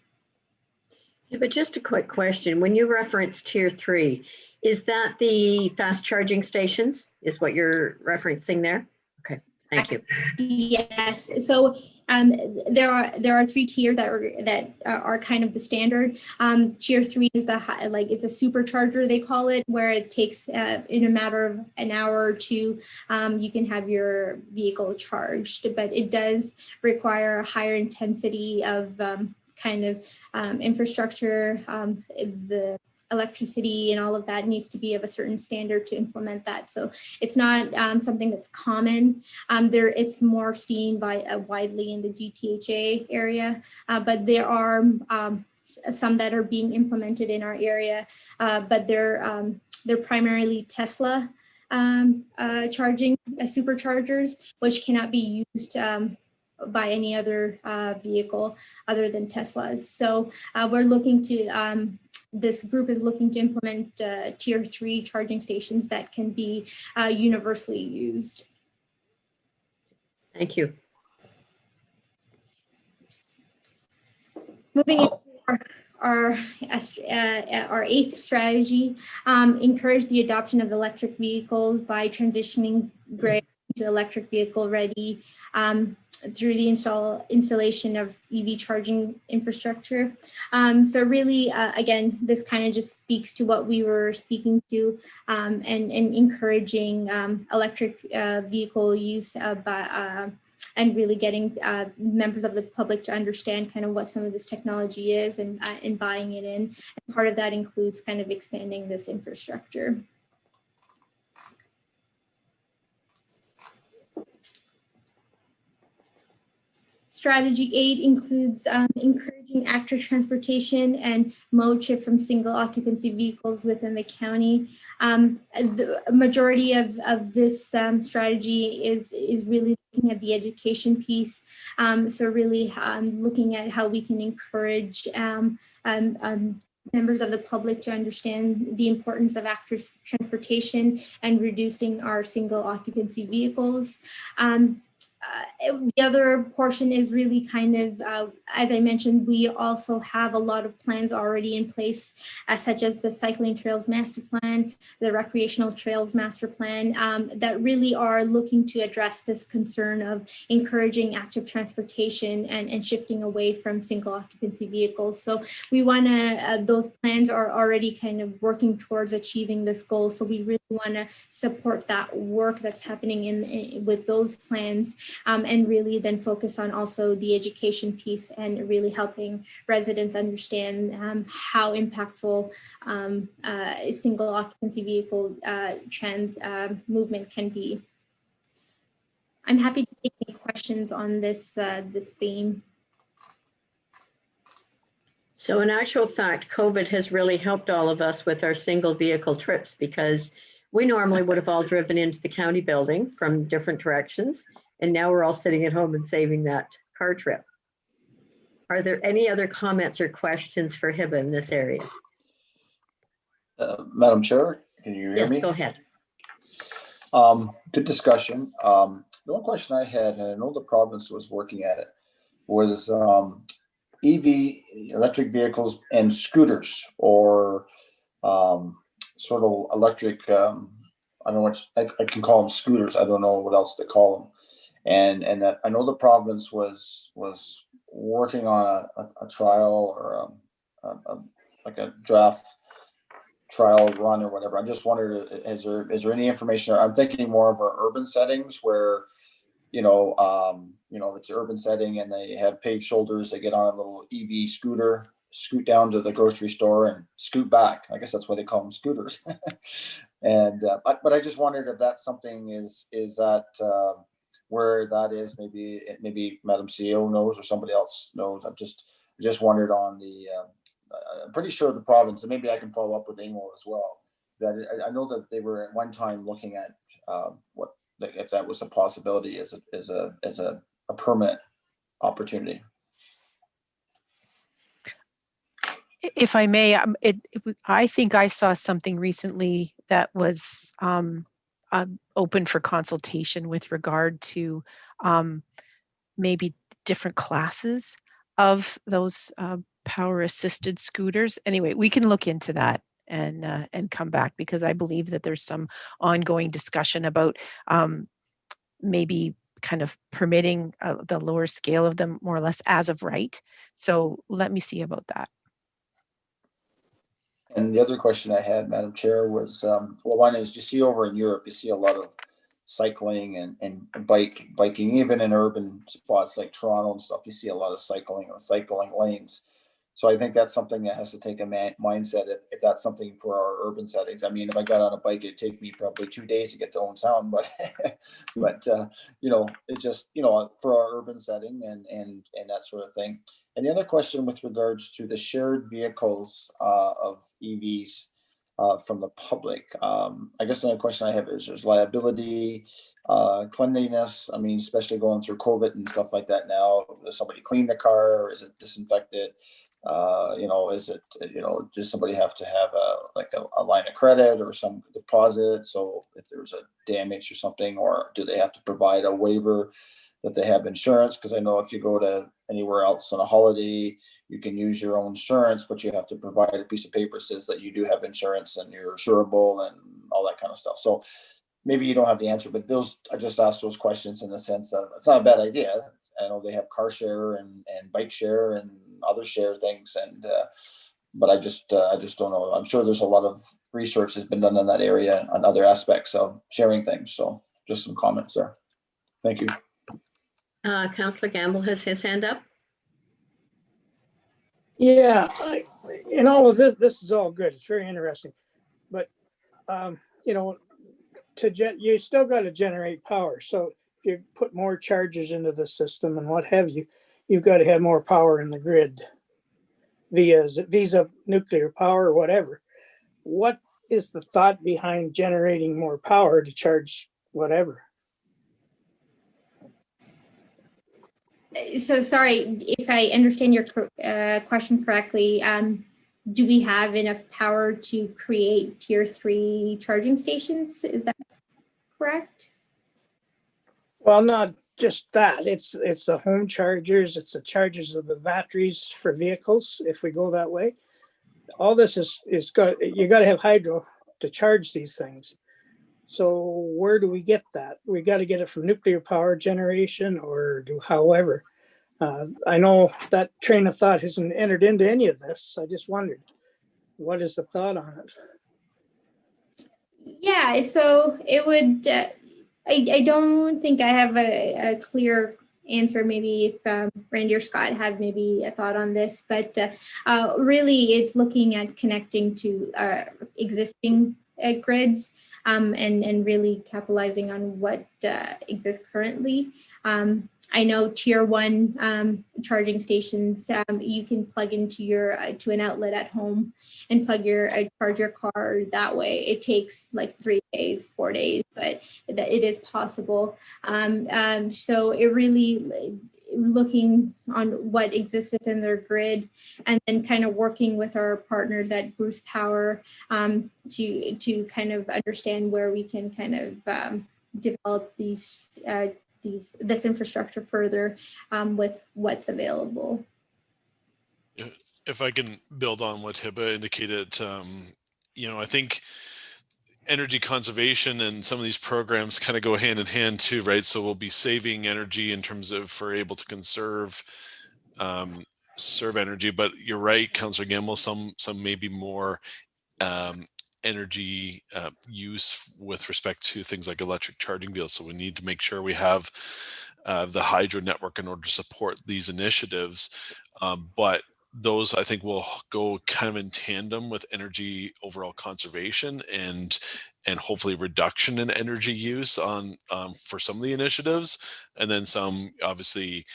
Yeah, but just a quick question. When you reference tier 3, is that the fast charging stations is what you're referencing there? Okay, thank you. Yes, so there are 3 tiers that are kind of the standard. Tier 3 is it's a supercharger, they call it, where it takes in a matter of an hour or 2, you can have your vehicle charged, but it does require a higher intensity of infrastructure. The electricity and all of that needs to be of a certain standard to implement that. So it's not something that's common. It's more seen widely in the GTHA area, but there are some that are being implemented in our area, but they're primarily Tesla charging superchargers, which cannot be used by any other vehicle other than Teslas. So we're looking to this group is looking to implement tier 3 charging stations that can be universally used. Thank you. Moving into our 8th strategy, encourage the adoption of electric vehicles by transitioning gray to electric vehicle ready through the installation of EV charging infrastructure. So really, again, this kind of just speaks to what we were speaking to, and encouraging electric vehicle use and really getting members of the public to understand kind of what some of this technology is and buying it in. And part of that includes kind of expanding this infrastructure. Strategy 8 includes encouraging active transportation and mode shift from single occupancy vehicles within the county. The majority of this strategy is really looking at the education piece. So really looking at how we can encourage members of the public to understand the importance of active transportation and reducing our single occupancy vehicles. The other portion is really kind of, as I mentioned, we also have a lot of plans already in place, such as the Cycling Trails Master Plan, the Recreational Trails Master Plan, that really are looking to address this concern of encouraging active transportation and shifting away from single occupancy vehicles. So we want to, those plans are already kind of working towards achieving this goal. So we really want to support that work that's happening with those plans. And really then focus on also the education piece and really helping residents understand how impactful single occupancy vehicle trans movement can be. I'm happy to take any questions on this theme. So in actual fact, COVID has really helped all of us with our single vehicle trips, because we normally would have all driven into the county building from different directions. And now we're all sitting at home and saving that car trip. Are there any other comments or questions for Hiba in this area? Madam Chair, can you hear me? Yes, go ahead. Good discussion. The one question I had, and I know the province was working at it, was EV, electric vehicles, and scooters, or sort of electric. I don't know what I can call them scooters. I don't know what else to call them. And that I know the province was working on a trial or like a draft trial run or whatever. I just wondered, is there any information? I'm thinking more of our urban settings where, it's an urban setting and they have paved shoulders. They get on a little EV scooter, scoot down to the grocery store and scoot back. I guess that's why they call them scooters. And but I just wondered if that's something is that where that is. Maybe Madam CEO knows or somebody else knows. I just wondered on the. I'm pretty sure the province, and maybe I can follow up with AMO as well. That I know that they were at one time looking at if that was a possibility as a permanent opportunity. If I may, I think I saw something recently that was open for consultation with regard to maybe different classes of those power assisted scooters. Anyway, we can look into that and come back, because I believe that there's some ongoing discussion about maybe kind of permitting the lower scale of them more or less as of right. So let me see about that. And the other question I had, Madam Chair, was one is, you see over in Europe, you see a lot of cycling and biking, even in urban spots like Toronto and stuff. You see a lot of cycling and cycling lanes. So I think that's something that has to take a mindset if that's something for our urban settings. I mean, if I got on a bike, it'd take me probably 2 days to get to Owen Sound, but it just, for our urban setting and that sort of thing. And the other question with regards to the shared vehicles of EVs from the public, I guess the other question I have is there's liability, cleanliness. I mean, especially going through COVID and stuff like that now, does somebody clean the car or is it disinfected? Is it, does somebody have to have a line of credit or some deposit? So if there's a damage or something, or do they have to provide a waiver that they have insurance? Because I know if you go to anywhere else on a holiday, you can use your own insurance, but you have to provide a piece of paper that says that you do have insurance and you're insurable and all that kind of stuff. So maybe you don't have the answer, but I just asked those questions in the sense of it's not a bad idea. I know they have car share and bike share and other share things, but I just don't know. I'm sure there's a lot of research has been done in that area on other aspects of sharing things. So just some comments there. Thank you. Councillor Gamble has his hand up. Yeah, in all of this is all good. It's very interesting, but you still got to generate power. So if you put more chargers into the system and what have you, you've got to have more power in the grid via nuclear power or whatever. What is the thought behind generating more power to charge whatever? So sorry, if I understand your question correctly, do we have enough power to create tier 3 charging stations? Is that correct? Well, not just that. It's the home chargers. It's the chargers of the batteries for vehicles. If we go that way, all this is you got to have hydro to charge these things. So where do we get that? We got to get it from nuclear power generation however. I know that train of thought hasn't entered into any of this. I just wondered, what is the thought on it? Yeah, so it would, I don't think I have a clear answer. Maybe if Randy or Scott have maybe a thought on this, but really it's looking at connecting to existing grids and really capitalizing on what exists currently. I know tier 1 charging stations, you can plug into to an outlet at home and charge your car that way. It takes like 3 days, 4 days, but it is possible. So it really looking on what exists within their grid and then kind of working with our partners at Bruce Power to kind of understand where we can kind of develop this infrastructure further with what's available. If I can build on what Hibba indicated, I think energy conservation and some of these programs kind of go hand in hand too, right? So we'll be saving energy in terms of if we're able to conserve, serve energy. But you're right, Councillor Gamble, some may be more energy use with respect to things like electric charging vehicles. So we need to make sure we have the hydro network in order to support these initiatives. But those, I think, will go kind of in tandem with energy overall conservation and hopefully reduction in energy use on for some of the initiatives, and then some obviously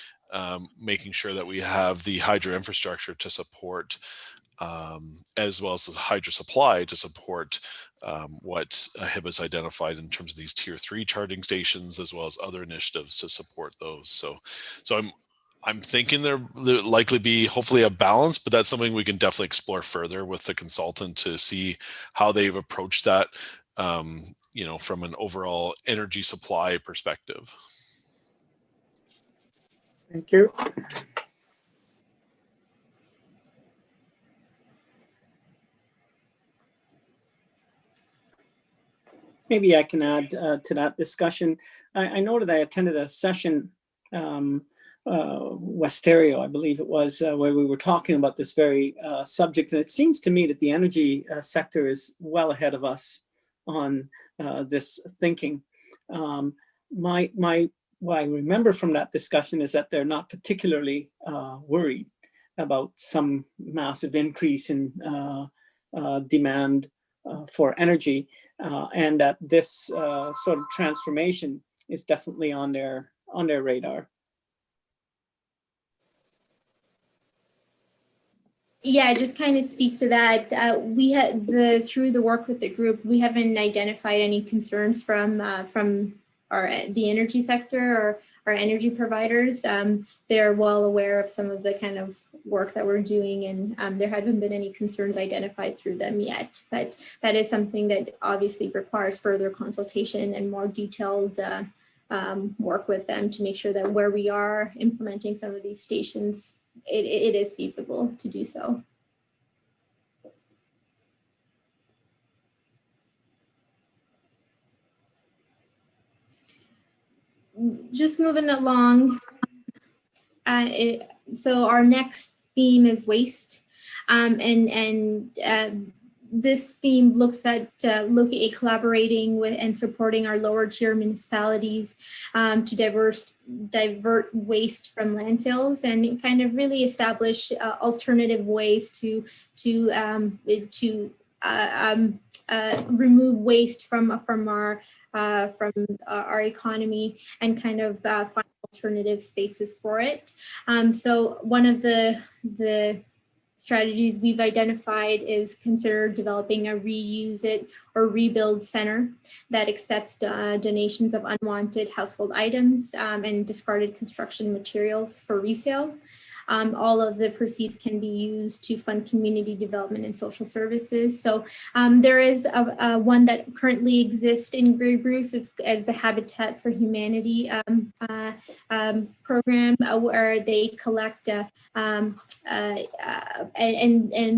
making sure that we have the hydro infrastructure to support, as well as the hydro supply to support what HIBA's identified in terms of these tier 3 charging stations, as well as other initiatives to support those. So I'm thinking there likely be hopefully a balance, but that's something we can definitely explore further with the consultant to see how they've approached that, from an overall energy supply perspective. Thank you. Maybe I can add to that discussion. I know that I attended a session, Westerio, I believe it was, where we were talking about this very subject. And it seems to me that the energy sector is well ahead of us on this thinking. What I remember from that discussion is that they're not particularly worried about some massive increase in demand for energy. And that this sort of transformation is definitely on their radar. Yeah, just kind of speak to that. We had through the work with the group, we haven't identified any concerns from the energy sector or our energy providers. They're well aware of some of the kind of work that we're doing, and there hasn't been any concerns identified through them yet. But that is something that obviously requires further consultation and more detailed work with them to make sure that where we are implementing some of these stations, it is feasible to do so. Just moving along. So our next theme is waste, and this theme looks at collaborating with and supporting our lower tier municipalities to divert waste from landfills and kind of really establish alternative ways to remove waste from our economy and kind of find alternative spaces for it. So one of the strategies we've identified is consider developing a reuse it or rebuild center that accepts donations of unwanted household items and discarded construction materials for resale. All of the proceeds can be used to fund community development and social services. So there is a one that currently exists in Grey Bruce. It's as the Habitat for Humanity program where they collect and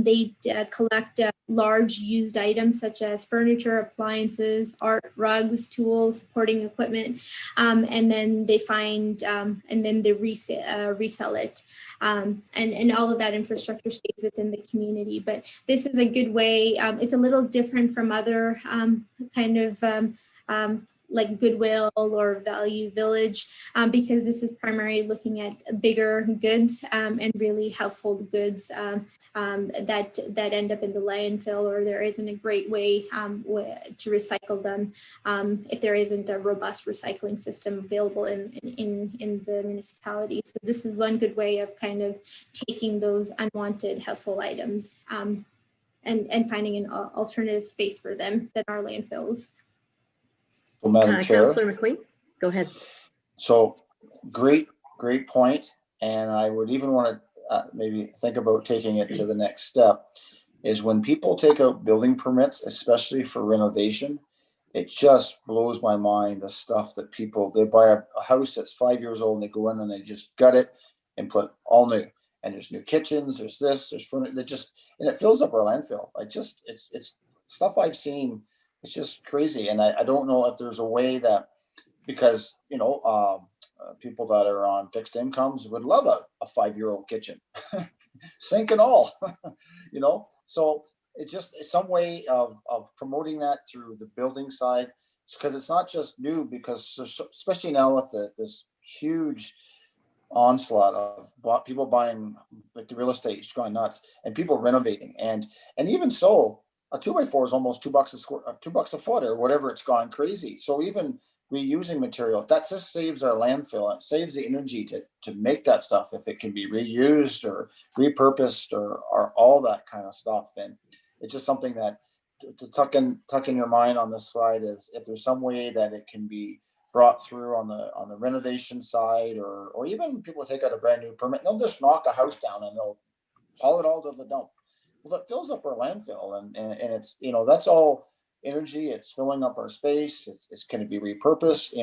they collect large used items such as furniture, appliances, art, rugs, tools, supporting equipment, and then they find and then they resell it. And all of that infrastructure stays within the community. But this is a good way. It's a little different from other kind of like Goodwill or Value Village, because this is primarily looking at bigger goods and really household goods that end up in the landfill, or there isn't a great way to recycle them if there isn't a robust recycling system available in the municipality. So this is one good way of kind of taking those unwanted household items and finding an alternative space for them than our landfills. Well, Madam Chair. Councillor McQueen, go ahead. So great point. And I would even want to maybe think about taking it to the next step is when people take out building permits, especially for renovation, it just blows my mind the stuff that they buy a house that's 5 years old and they go in and they just gut it and put all new. and there's new kitchens, there's this, there's furniture, and it fills up our landfill. It's stuff I've seen. It's just crazy. And I don't know if there's a way that, because, people that are on fixed incomes would love a 5-year-old kitchen, sink and all, so it's just some way of promoting that through the building side, because it's not just new, because especially now with this huge onslaught of people buying, like the real estate has gone nuts, and people renovating, and even so, a 2x4 is almost $2 a foot, or whatever. It's gone crazy. So even reusing material, that just saves our landfill. It saves the energy to make that stuff, if it can be reused or repurposed or all that kind of stuff. And it's just something that to tuck in your mind on this slide is, if there's some way that it can be brought through on the renovation side, or even people take out a brand new permit, they'll just knock a house down and they'll haul it all to the dump. Well, that fills up our landfill, and it's, that's all energy. It's filling up our space. It's going to be repurposed.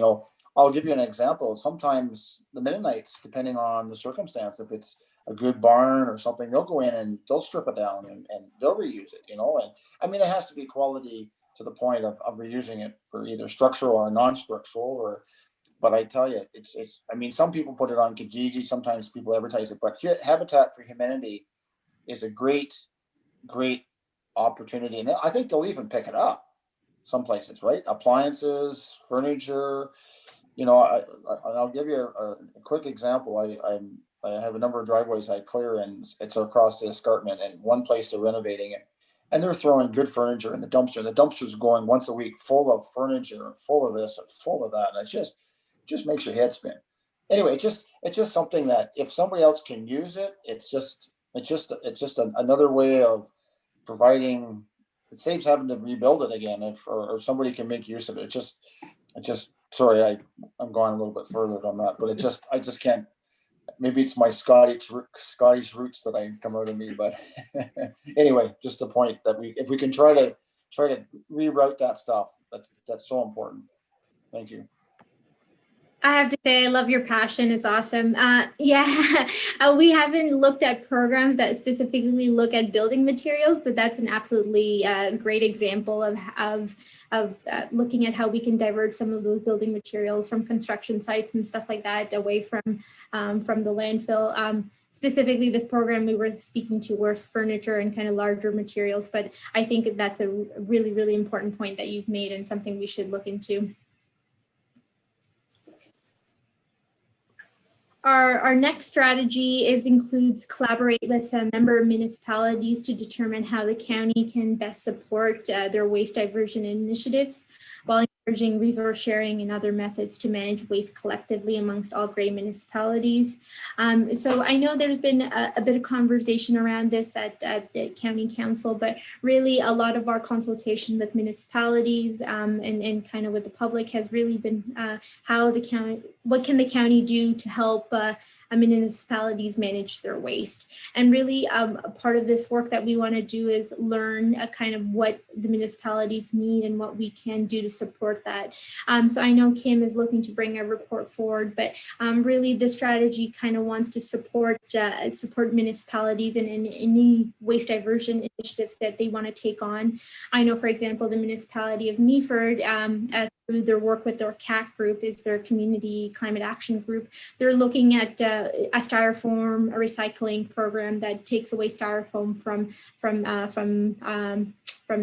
I'll give you an example. Sometimes the Mennonites, depending on the circumstance, if it's a good barn or something, they'll go in and they'll strip it down and they'll reuse it, and I mean, it has to be quality to the point of reusing it for either structural or non-structural, but I tell you, it's, I mean, some people put it on Kijiji, sometimes people advertise it, but Habitat for Humanity is a great opportunity. And I think they'll even pick it up some places, right? Appliances, furniture, I'll give you a quick example. I have a number of driveways I clear, and it's across the escarpment, and one place they're renovating it, and they're throwing good furniture in the dumpster, and the dumpster's going once a week full of furniture and full of this and full of that. And it just makes your head spin. Anyway, it's just something that if somebody else can use it, it's just another way of providing. It saves having to rebuild it again, or somebody can make use of it. It just sorry, I'm going a little bit further on that, but I just can't. Maybe it's my Scottish roots that I come out of me, but anyway, just the point that if we can try to reroute that stuff, that's so important. Thank you. I have to say, I love your passion. It's awesome. We haven't looked at programs that specifically look at building materials, but that's an absolutely great example of looking at how we can divert some of those building materials from construction sites and stuff like that away from the landfill. Specifically, this program we were speaking to was furniture and kind of larger materials, but I think that's a really, really important point that you've made, and something we should look into. Our next strategy includes collaborate with member municipalities to determine how the county can best support their waste diversion initiatives, while encouraging resource sharing and other methods to manage waste collectively amongst all Grey municipalities. So I know there's been a bit of conversation around this at the county council, but really a lot of our consultation with municipalities and kind of with the public has really been what can the county do to help municipalities manage their waste. And really a part of this work that we want to do is learn kind of what the municipalities need and what we can do to support that. So I know Kim is looking to bring a report forward, but really the strategy kind of wants to support municipalities in any waste diversion initiatives that they want to take on. I know, for example, the municipality of Meaford, through their work with their CAC group, is their Community Climate Action Group. They're looking at a styrofoam recycling program that takes away styrofoam from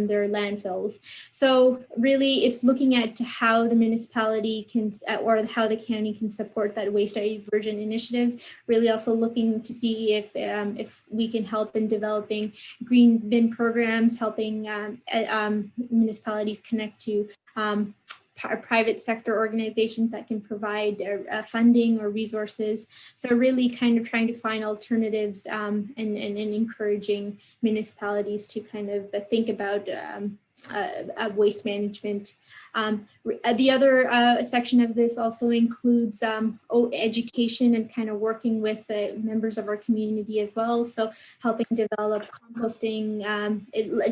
their landfills. So really it's looking at how the municipality can, or how the county can support that waste diversion initiatives, really also looking to see if we can help in developing green bin programs, helping municipalities connect to private sector organizations that can provide funding or resources. So really kind of trying to find alternatives and encouraging municipalities to kind of think about waste management. The other section of this also includes education and kind of working with members of our community as well. So helping develop composting,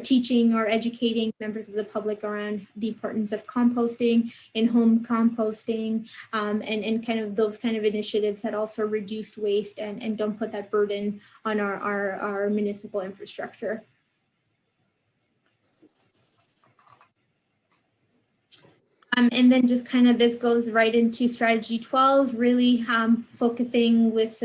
teaching or educating members of the public around the importance of composting, in-home composting, and kind of those kind of initiatives that also reduce waste and don't put that burden on our municipal infrastructure. And then just kind of this goes right into strategy 12, really focusing with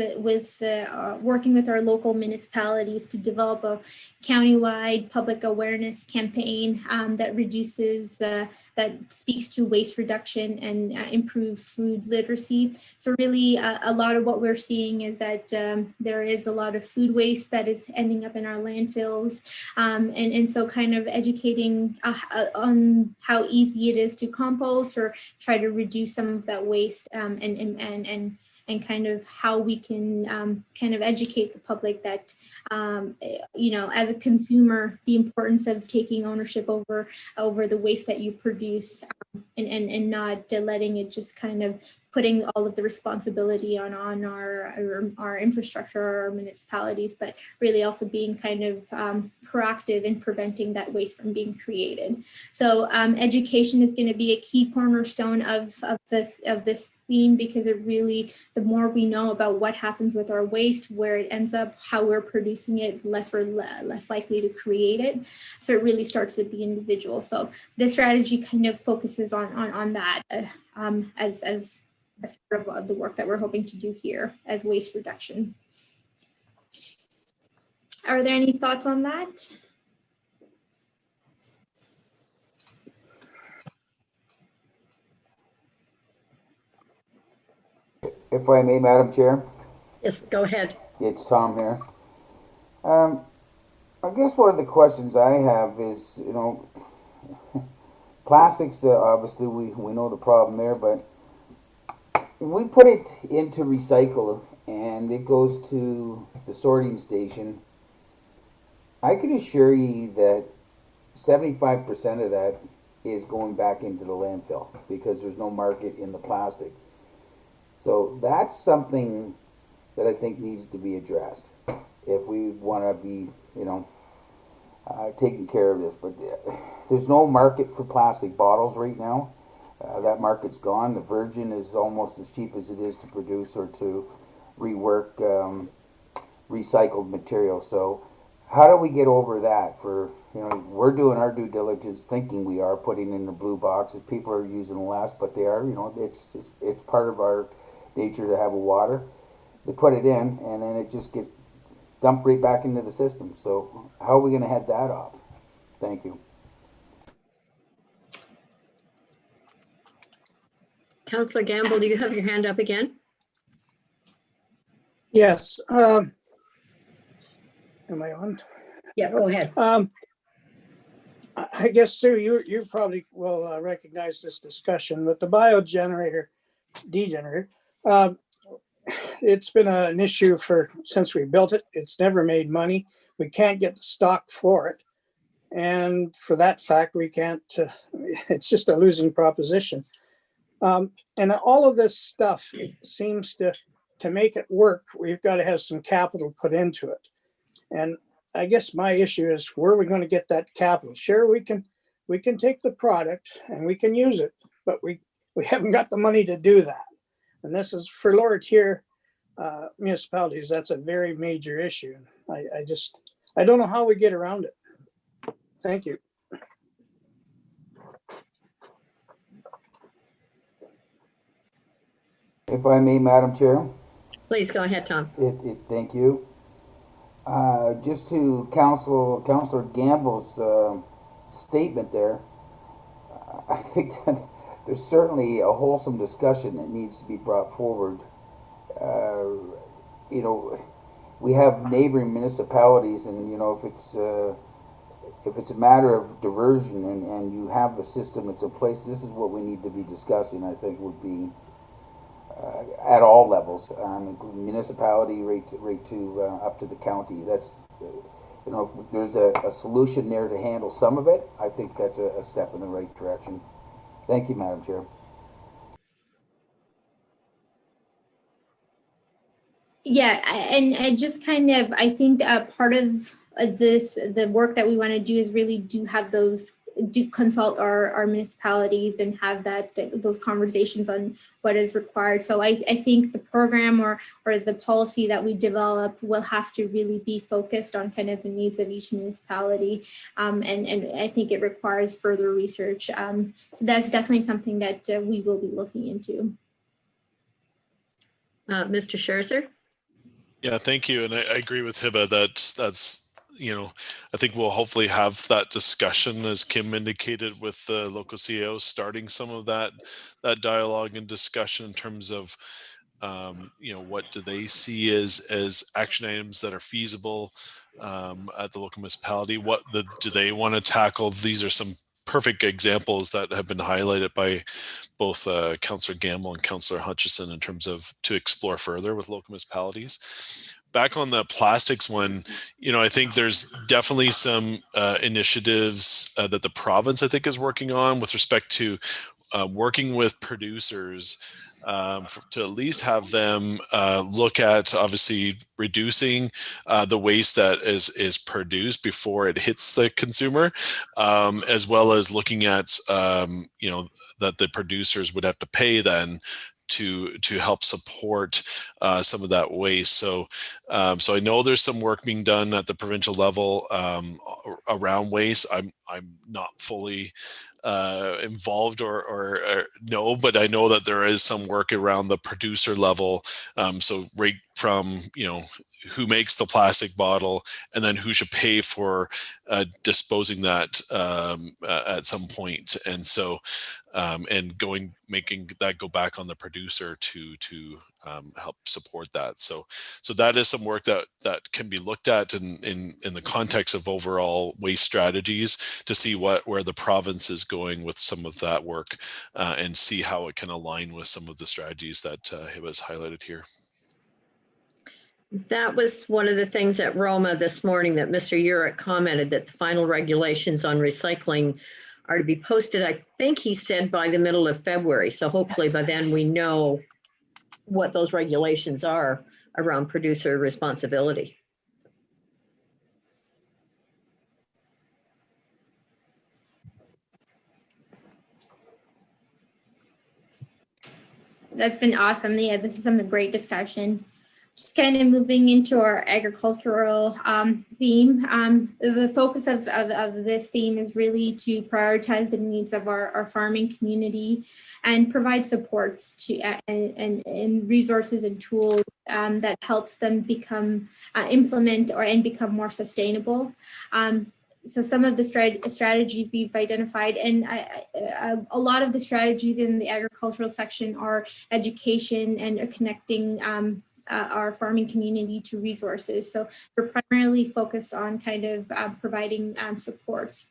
working with our local municipalities to develop a countywide public awareness campaign that reduces, that speaks to waste reduction and improves food literacy. So really a lot of what we're seeing is that there is a lot of food waste that is ending up in our landfills. And so kind of educating on how easy it is to compost or try to reduce some of that waste and kind of how we can kind of educate the public that, you know, as a consumer, the importance of taking ownership over the waste that you produce and not letting it just kind of putting all of the responsibility on our infrastructure or our municipalities, but really also being kind of proactive in preventing that waste from being created. So education is going to be a key cornerstone of this theme, because it really, the more we know about what happens with our waste, where it ends up, how we're producing it, less likely to create it. So it really starts with the individual. So this strategy kind of focuses on that as part of the work that we're hoping to do here as waste reduction. Are there any thoughts on that? If I may, Madam Chair. Yes, go ahead. It's Tom here. I guess one of the questions I have is, you know, plastics, obviously we know the problem there, but we put it into recycle and it goes to the sorting station. I can assure you that 75% of that is going back into the landfill because there's no market in the plastic. So that's something that I think needs to be addressed if we want to be, you know, taking care of this. But there's no market for plastic bottles right now. That market's gone. The virgin is almost as cheap as it is to produce or to rework recycled material. So how do we get over that? For, you know, we're doing our due diligence, thinking we are putting in the blue boxes. People are using less, but they are. You know, it's part of our nature to have a water. They put it in, and then it just gets dumped right back into the system. So how are we going to head that off? Thank you. Councillor Gamble, do you have your hand up again? Yes. Am I on? Yeah, go ahead. I guess, Sue, you probably will recognize this discussion, but the degenerator, it's been an issue since we built it. It's never made money. We can't get the stock for it. And for that fact, we can't, it's just a losing proposition. And all of this stuff seems to make it work, we've got to have some capital put into it. And I guess my issue is, where are we going to get that capital? Sure, we can take the product and we can use it, but we haven't got the money to do that. And this is for lower tier municipalities. That's a very major issue. I don't know how we get around it. Thank you. If I may, Madam Chair. Please go ahead, Tom. Thank you. Just to Councillor Gamble's statement there, I think that there's certainly a wholesome discussion that needs to be brought forward. You know, we have neighboring municipalities, and you know, if it's a matter of diversion and you have the system that's in place, this is what we need to be discussing. I think would be at all levels, including municipality, right to up to the county. That's you know, if there's a solution there to handle some of it, I think that's a step in the right direction. Thank you, Madam Chair. Yeah, and I just kind of, I think part of this, the work that we want to do is really do have those, do consult our municipalities and have that, those conversations on what is required. So I think the program or the policy that we develop will have to really be focused on kind of the needs of each municipality. And I think it requires further research. So that's definitely something that we will be looking into. Mr. Scherzer? Yeah, thank you. And I agree with Hiba that's, you know, I think we'll hopefully have that discussion, as Kim indicated, with the local CEOs, starting some of that dialogue and discussion in terms of, you know, what do they see as action items that are feasible at the local municipality? What do they want to tackle? These are some perfect examples that have been highlighted by both Councillor Gamble and Councillor Hutchison in terms of to explore further with local municipalities. Back on the plastics one, you know, I think there's definitely some initiatives that the province, I think, is working on with respect to working with producers to at least have them look at obviously reducing the waste that is produced before it hits the consumer, as well as looking at you know, that the producers would have to pay then to help support some of that waste. So so I know there's some work being done at the provincial level around waste. I'm not fully involved or no, but I know that there is some work around the producer level. So right from, you know, who makes the plastic bottle and then who should pay for disposing that at some point. And so and making that go back on the producer to help support that. So that is some work that can be looked at in the context of overall waste strategies to see where the province is going with some of that work and see how it can align with some of the strategies that was highlighted here. That was one of the things at Roma this morning that Mr. Urich commented, that the final regulations on recycling are to be posted, I think he said, by the middle of February. So hopefully by then we know what those regulations are around producer responsibility. That's been awesome. Yeah, this is some great discussion. Just kind of moving into our agricultural theme. The focus of this theme is really to prioritize the needs of our farming community and provide supports to and resources and tools that helps them become implement and become more sustainable. So some of the strategies we've identified, and a lot of the strategies in the agricultural section are education and are connecting our farming community to resources. So we're primarily focused on kind of providing supports.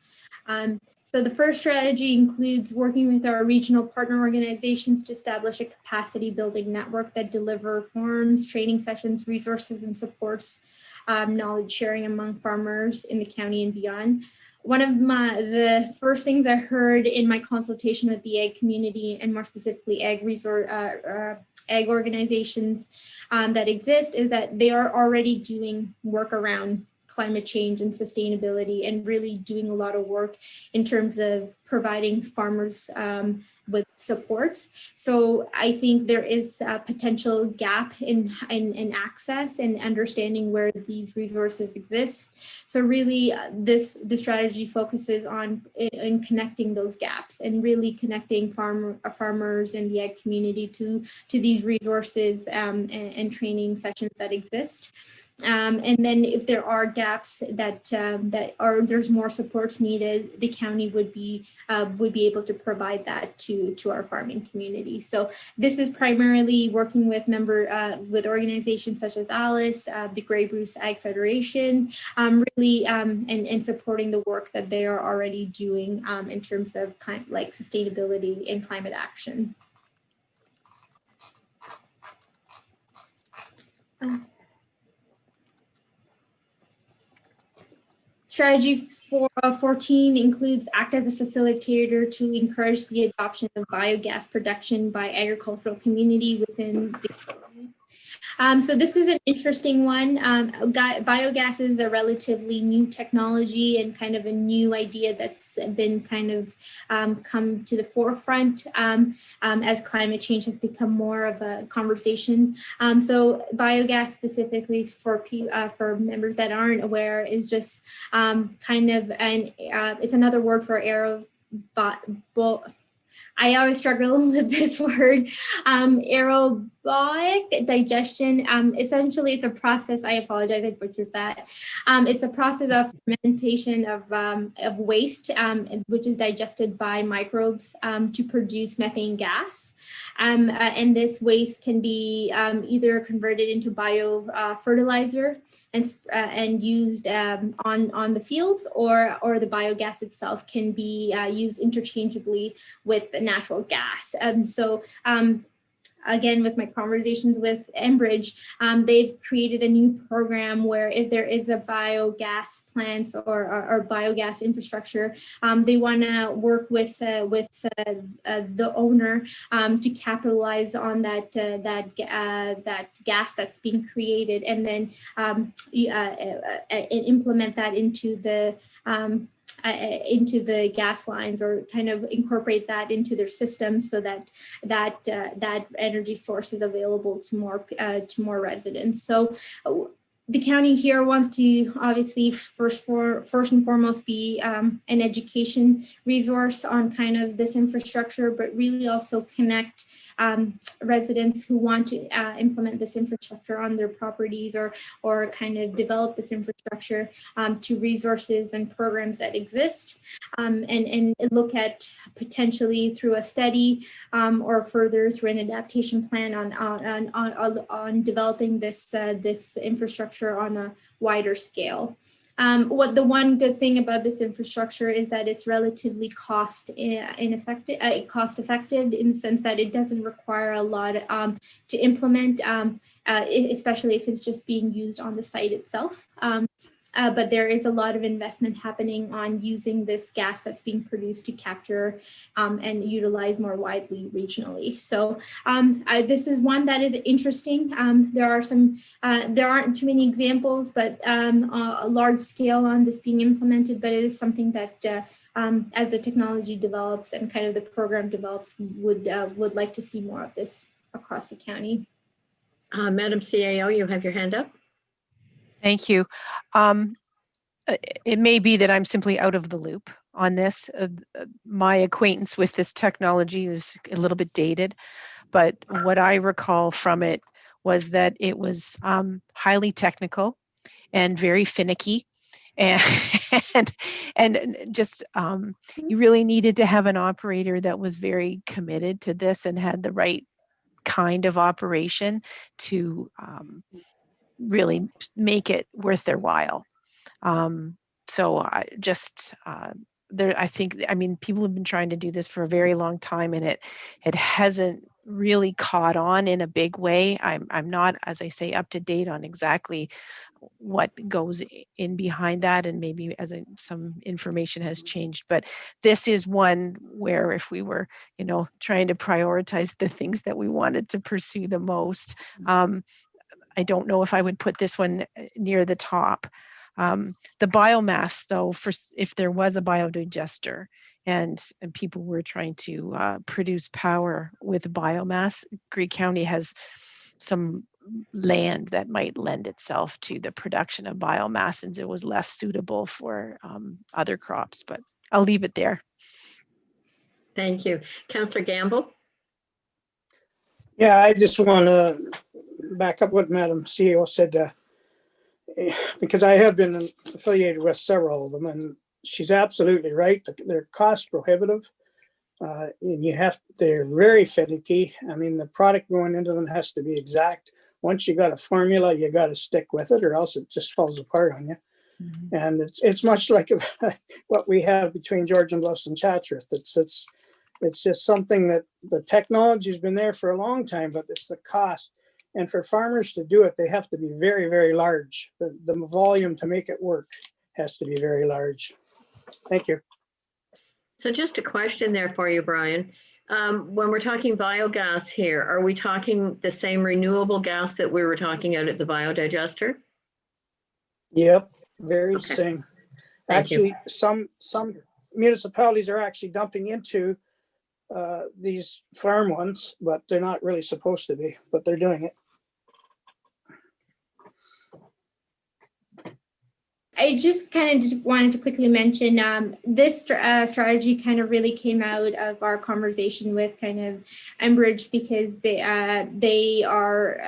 So the first strategy includes working with our regional partner organizations to establish a capacity building network that deliver forums, training sessions, resources, and supports knowledge sharing among farmers in the county and beyond. One of the first things I heard in my consultation with the ag community, and more specifically ag organizations that exist, is that they are already doing work around climate change and sustainability and really doing a lot of work in terms of providing farmers with supports. So I think there is a potential gap in access and understanding where these resources exist. So really the strategy focuses on in connecting those gaps and really connecting farmers and the ag community to these resources and training sessions that exist. And then if there are gaps that there's more supports needed, the county would be able to provide that to our farming community. So this is primarily working with with organizations such as Alice, the Grey Bruce Ag Federation, really and supporting the work that they are already doing in terms of like sustainability and climate action. Strategy 14 includes act as a facilitator to encourage the adoption of biogas production by agricultural community within the so this is an interesting one. Biogas is a relatively new technology and kind of a new idea that's been kind of come to the forefront as climate change has become more of a conversation. So biogas specifically for members that aren't aware is just kind of it's another word for I always struggle with this word, aerobic digestion. Essentially, it's a process. I apologize, I butchered that. It's a process of fermentation of waste, which is digested by microbes to produce methane gas. And this waste can be either converted into fertilizer and used on the fields, or the biogas itself can be used interchangeably with natural gas. Again, with my conversations with Enbridge, they've created a new program where if there is a biogas plant or biogas infrastructure, they want to work with the owner to capitalize on that gas that's being created, and then implement that into the gas lines, or kind of incorporate that into their system so that energy source is available to more residents. So the county here wants to obviously first and foremost be an education resource on kind of this infrastructure, but really also connect residents who want to implement this infrastructure on their properties, or kind of develop this infrastructure to resources and programs that exist, and look at potentially through a study or further through an adaptation plan on developing this infrastructure on a wider scale. What the one good thing about this infrastructure is that it's relatively cost effective in the sense that it doesn't require a lot to implement, especially if it's just being used on the site itself. But there is a lot of investment happening on using this gas that's being produced to capture and utilize more widely regionally. So this is one that is interesting. There aren't too many examples, but a large scale on this being implemented, but it is something that as the technology develops and kind of the program develops, would like to see more of this across the county. Madam CAO, you have your hand up. Thank you. It may be that I'm simply out of the loop on this. My acquaintance with this technology is a little bit dated, but what I recall from it was that it was highly technical and very finicky, and just you really needed to have an operator that was very committed to this and had the right kind of operation to really make it worth their while. So I mean, people have been trying to do this for a very long time, and it hasn't really caught on in a big way. I'm not, as I say, up to date on exactly what goes in behind that, and maybe some information has changed, but this is one where if we were, trying to prioritize the things that we wanted to pursue the most, I don't know if I would put this one near the top. The biomass, though, if there was a biodigester and people were trying to produce power with biomass, Greek County has some land that might lend itself to the production of biomass, and it was less suitable for other crops, but I'll leave it there. Thank you. Councillor Gamble. Yeah, I just want to back up what Madam CEO said, because I have been affiliated with several of them, and she's absolutely right. They're cost prohibitive, and they're very finicky. I mean, the product going into them has to be exact. Once you got a formula, you got to stick with it, or else it just falls apart on you. Mm-hmm. And it's much like what we have between Georgian Bluffs and Chatsworth. It's just something that the technology has been there for a long time, but it's the cost. And for farmers to do it, they have to be very, very large, the volume to make it work. has to be very large. Thank you. So just a question there for you, Brian. When we're talking biogas here, are we talking the same renewable gas that we were talking about at the biodigester? Yep, very Okay. same. Thank you. Actually, some municipalities are actually dumping into these farm ones, but they're not really supposed to be, but they're doing it. I just kind of just wanted to quickly mention this strategy kind of really came out of our conversation with kind of Enbridge, because they are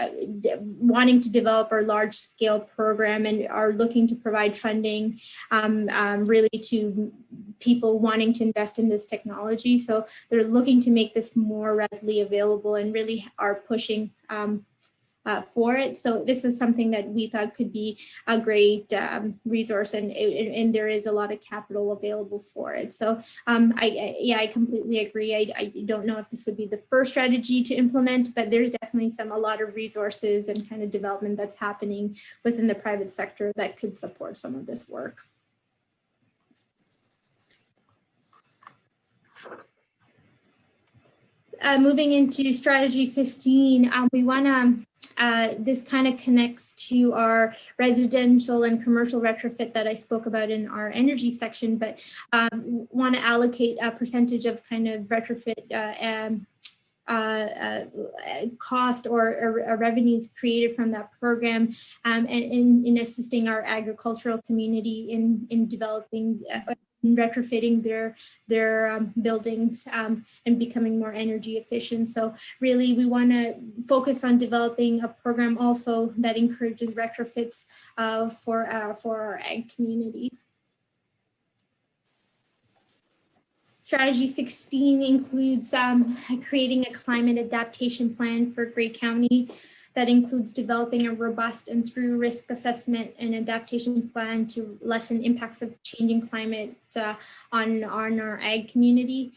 wanting to develop our large scale program and are looking to provide funding really to people wanting to invest in this technology. So they're looking to make this more readily available and really are pushing for it. So this was something that we thought could be a great resource, and there is a lot of capital available for it. So I completely agree. I don't know if this would be the first strategy to implement, but there's definitely a lot of resources and kind of development that's happening within the private sector that could support some of this work. Moving into strategy 15, we want to this kind of connects to our residential and commercial retrofit that I spoke about in our energy section, but want to allocate a percentage of kind of retrofit cost or revenues created from that program in assisting our agricultural community in developing retrofitting their buildings and becoming more energy efficient. So really we want to focus on developing a program also that encourages retrofits for our ag community. Strategy 16 includes creating a climate adaptation plan for Grey County that includes developing a robust and through risk assessment and adaptation plan to lessen impacts of changing climate on our ag community.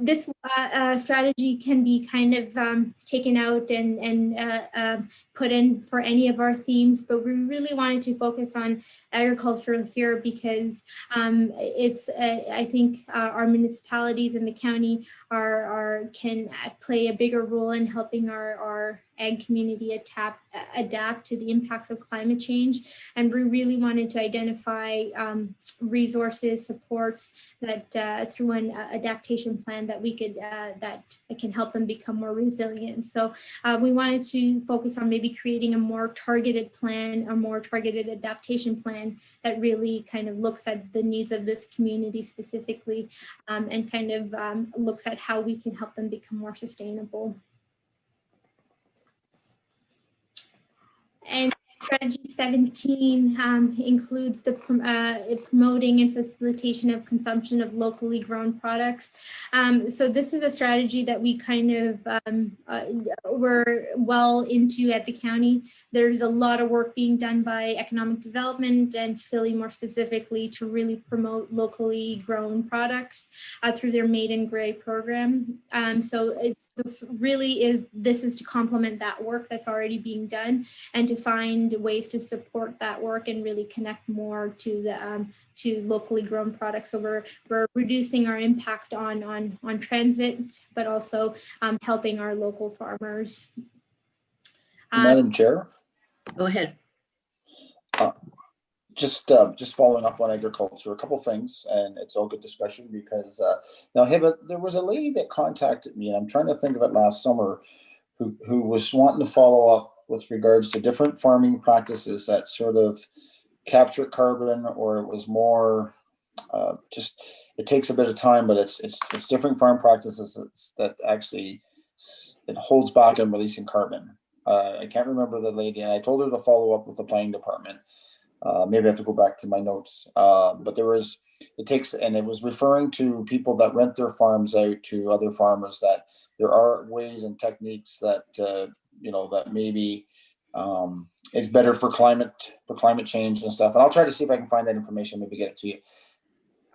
This strategy can be kind of taken out and put in for any of our themes, but we really wanted to focus on agriculture here because it's I think our municipalities in the county can play a bigger role in helping our ag community adapt to the impacts of climate change. And we really wanted to identify resources, supports that through an adaptation plan that we could, that can help them become more resilient. So we wanted to focus on maybe creating a more targeted plan, a more targeted adaptation plan that really kind of looks at the needs of this community specifically and kind of looks at how we can help them become more sustainable. And strategy 17 includes the promoting and facilitation of consumption of locally grown products. So this is a strategy that we kind of were well into at the county. There's a lot of work being done by economic development and Philly more specifically to really promote locally grown products through their Made in Grey program. This is to complement that work that's already being done and to find ways to support that work and really connect more to the to locally grown products. So we're reducing our impact on transit, but also helping our local farmers. Madam Chair. Go ahead. Just following up on agriculture, a couple things, and it's all good discussion because now Hiba, there was a lady that contacted me, and I'm trying to think of it last summer, who was wanting to follow up with regards to different farming practices that sort of capture carbon, or it was more just it takes a bit of time, but it's different farm practices that actually it holds back on releasing carbon. I can't remember the lady, and I told her to follow up with the planning department. Maybe I have to go back to my notes, but it was referring to people that rent their farms out to other farmers, that there are ways and techniques that, that maybe it's better for climate change and stuff. And I'll try to see if I can find that information, maybe get it to you.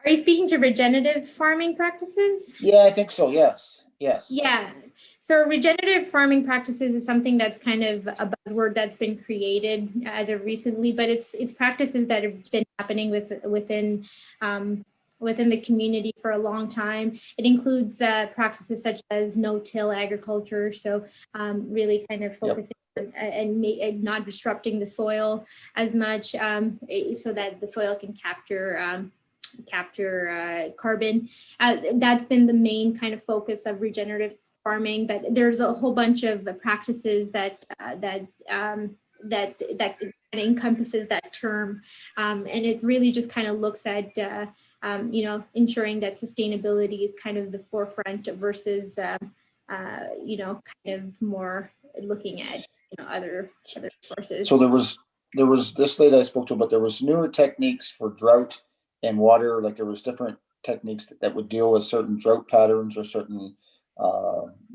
Are you speaking to regenerative farming practices? Yeah, I think so. Yes. Yes. Yeah. So regenerative farming practices is something that's kind of a buzzword that's been created as of recently, but it's practices that have been happening within the community for a long time. It includes practices such as no-till agriculture, so really kind of focusing on, and not disrupting the soil as much, so that the soil can capture carbon. That's been the main kind of focus of regenerative farming, but there's a whole bunch of practices that encompasses that term, and it really just kind of looks at ensuring that sustainability is kind of the forefront versus kind of more looking at other sources. So there was this lady I spoke to, but there was newer techniques for drought and water. Like there was different techniques that would deal with certain drought patterns or certain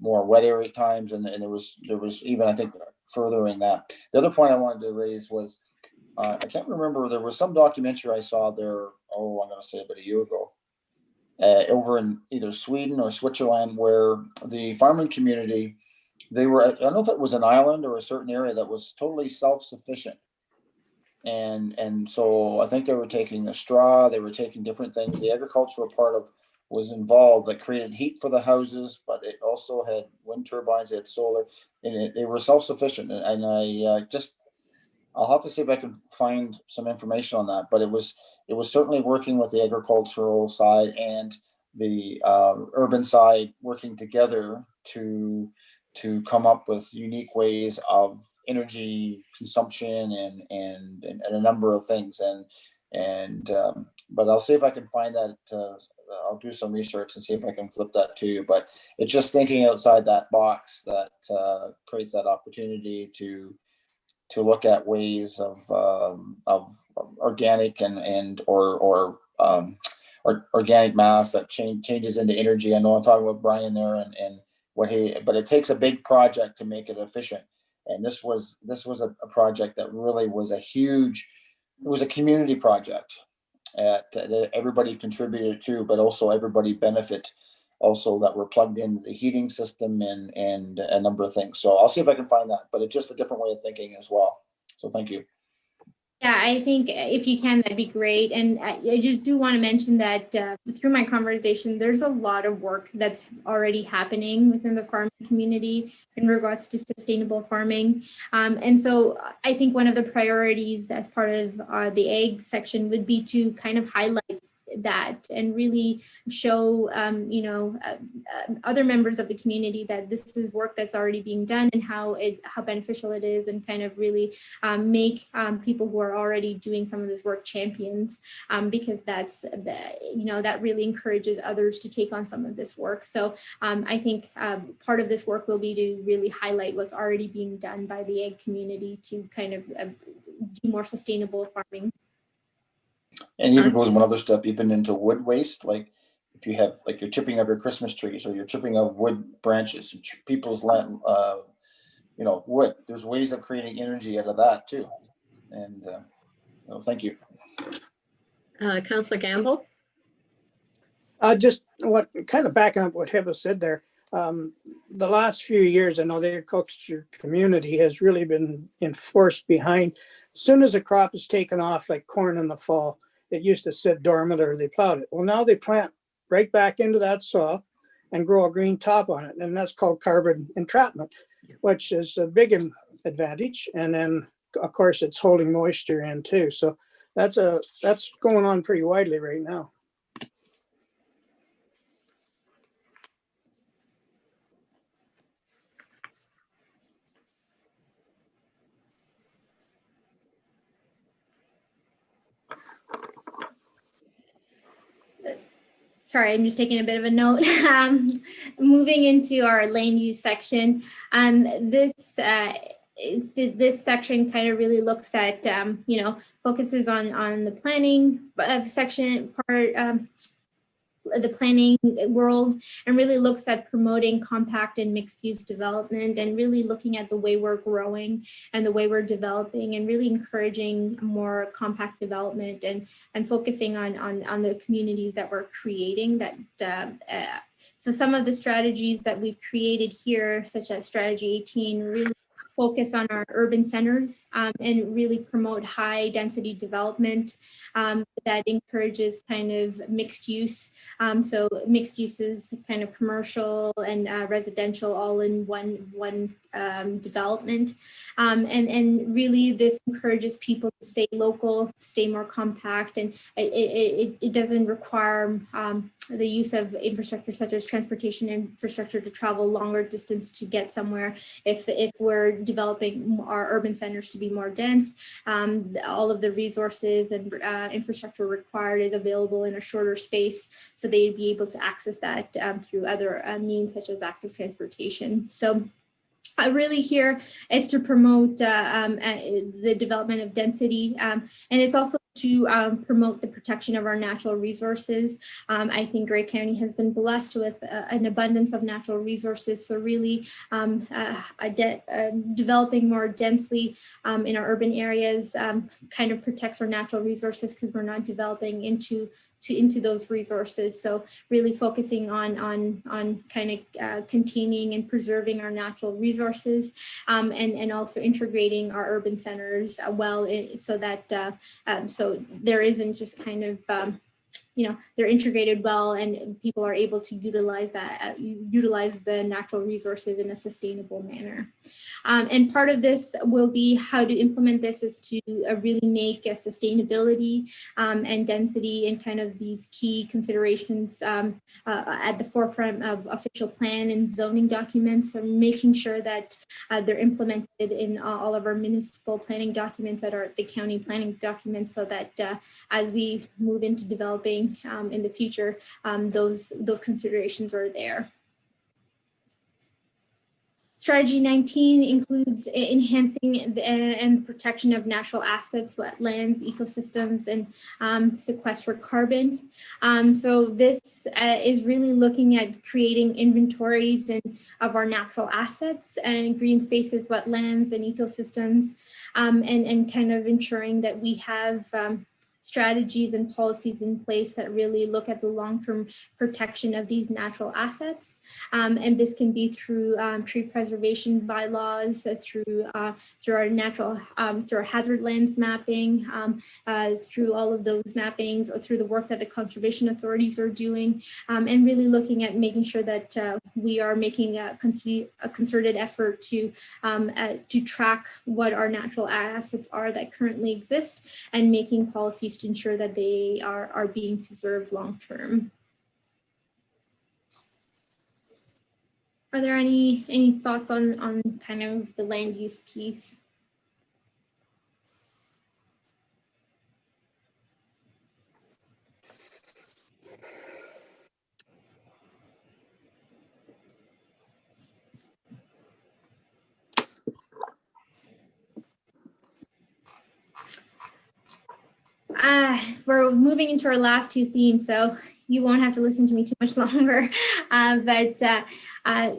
more wet area times, and there was even, I think, furthering that. The other point I wanted to raise was I can't remember, there was some documentary I saw there, I'm going to say about a year ago, over in either Sweden or Switzerland, where the farming community, I don't know if it was an island or a certain area that was totally self-sufficient. And so I think they were taking the straw, they were taking different things. The agricultural part of was involved that created heat for the houses, but it also had wind turbines, it had solar, and they were self-sufficient. And I'll have to see if I can find some information on that, but it was certainly working with the agricultural side and the urban side working together to come up with unique ways of energy consumption and a number of things. But I'll see if I can find that. I'll do some research and see if I can flip that to you. But it's just thinking outside that box that creates that opportunity to look at ways of organic and organic mass that changes into energy. I know I'm talking about Brian there and but it takes a big project to make it efficient. And this was a project that really was it was a community project that everybody contributed to, but also everybody benefit also that were plugged into the heating system and a number of things. So I'll see if I can find that, but it's just a different way of thinking as well. So thank you. Yeah, I think if you can, that'd be great. And I just do want to mention that through my conversation, there's a lot of work that's already happening within the farming community in regards to sustainable farming. And so I think one of the priorities as part of the ag section would be to kind of highlight that and really show other members of the community that this is work that's already being done and how beneficial it is, and kind of really make people who are already doing some of this work champions, because that really encourages others to take on some of this work. So I think part of this work will be to really highlight what's already being done by the ag community to kind of do more sustainable farming. And even goes one other step, even into wood waste. Like if you have, like, you're chipping of your Christmas trees or you're chipping of wood branches, people's land, wood. There's ways of creating energy out of that too. And thank you. Councillor Gamble. Just what kind of backing up what Heba said there. The last few years, I know the agriculture community has really been enforced behind. As soon as a crop is taken off, like corn in the fall, it used to sit dormant or they plowed it. Well, now they plant right back into that soil and grow a green top on it. And that's called carbon entrapment, which is a big advantage. And then, of course, it's holding moisture in too. So that's going on pretty widely right now. Sorry, I'm just taking a bit of a note. Moving into our land use section, this section kind of really looks at, focuses on the planning section part, the planning world, and really looks at promoting compact and mixed use development, and really looking at the way we're growing and the way we're developing, and really encouraging more compact development, and focusing on the communities that we're creating. So some of the strategies that we've created here, such as strategy 18, really focus on our urban centers, and really promote high density development that encourages kind of mixed use. So mixed uses, kind of commercial and residential all in one development. And really this encourages people to stay local, stay more compact, and it doesn't require the use of infrastructure such as transportation infrastructure to travel longer distance to get somewhere. If we're developing our urban centers to be more dense, all of the resources and infrastructure required is available in a shorter space, so they'd be able to access that through other means such as active transportation. So really here is to promote the development of density, and it's also to promote the protection of our natural resources. I think Grey County has been blessed with an abundance of natural resources, so really developing more densely in our urban areas kind of protects our natural resources, because we're not developing into those resources. So really focusing on kind of containing and preserving our natural resources, and also integrating our urban centers well, so that so there isn't just kind of they're integrated well, and people are able to utilize the natural resources in a sustainable manner. And part of this will be how to implement this is to really make sustainability and density and kind of these key considerations at the forefront of official plan and zoning documents, so making sure that they're implemented in all of our municipal planning documents that are the county planning documents, so that as we move into developing in the future, those considerations are there. Strategy 19 includes enhancing and protection of natural assets, wetlands, ecosystems, and sequester carbon. So this is really looking at creating inventories of our natural assets and green spaces, wetlands, and ecosystems, and kind of ensuring that we have strategies and policies in place that really look at the long-term protection of these natural assets. And this can be through tree preservation bylaws, through our natural, through our hazard lands mapping, through all of those mappings, or through the work that the conservation authorities are doing, and really looking at making sure that we are making a concerted effort to track what our natural assets are that currently exist, and making policies to ensure that they are being preserved long term. Are there any thoughts on kind of the land use piece? We're moving into our last two themes, so you won't have to listen to me too much longer.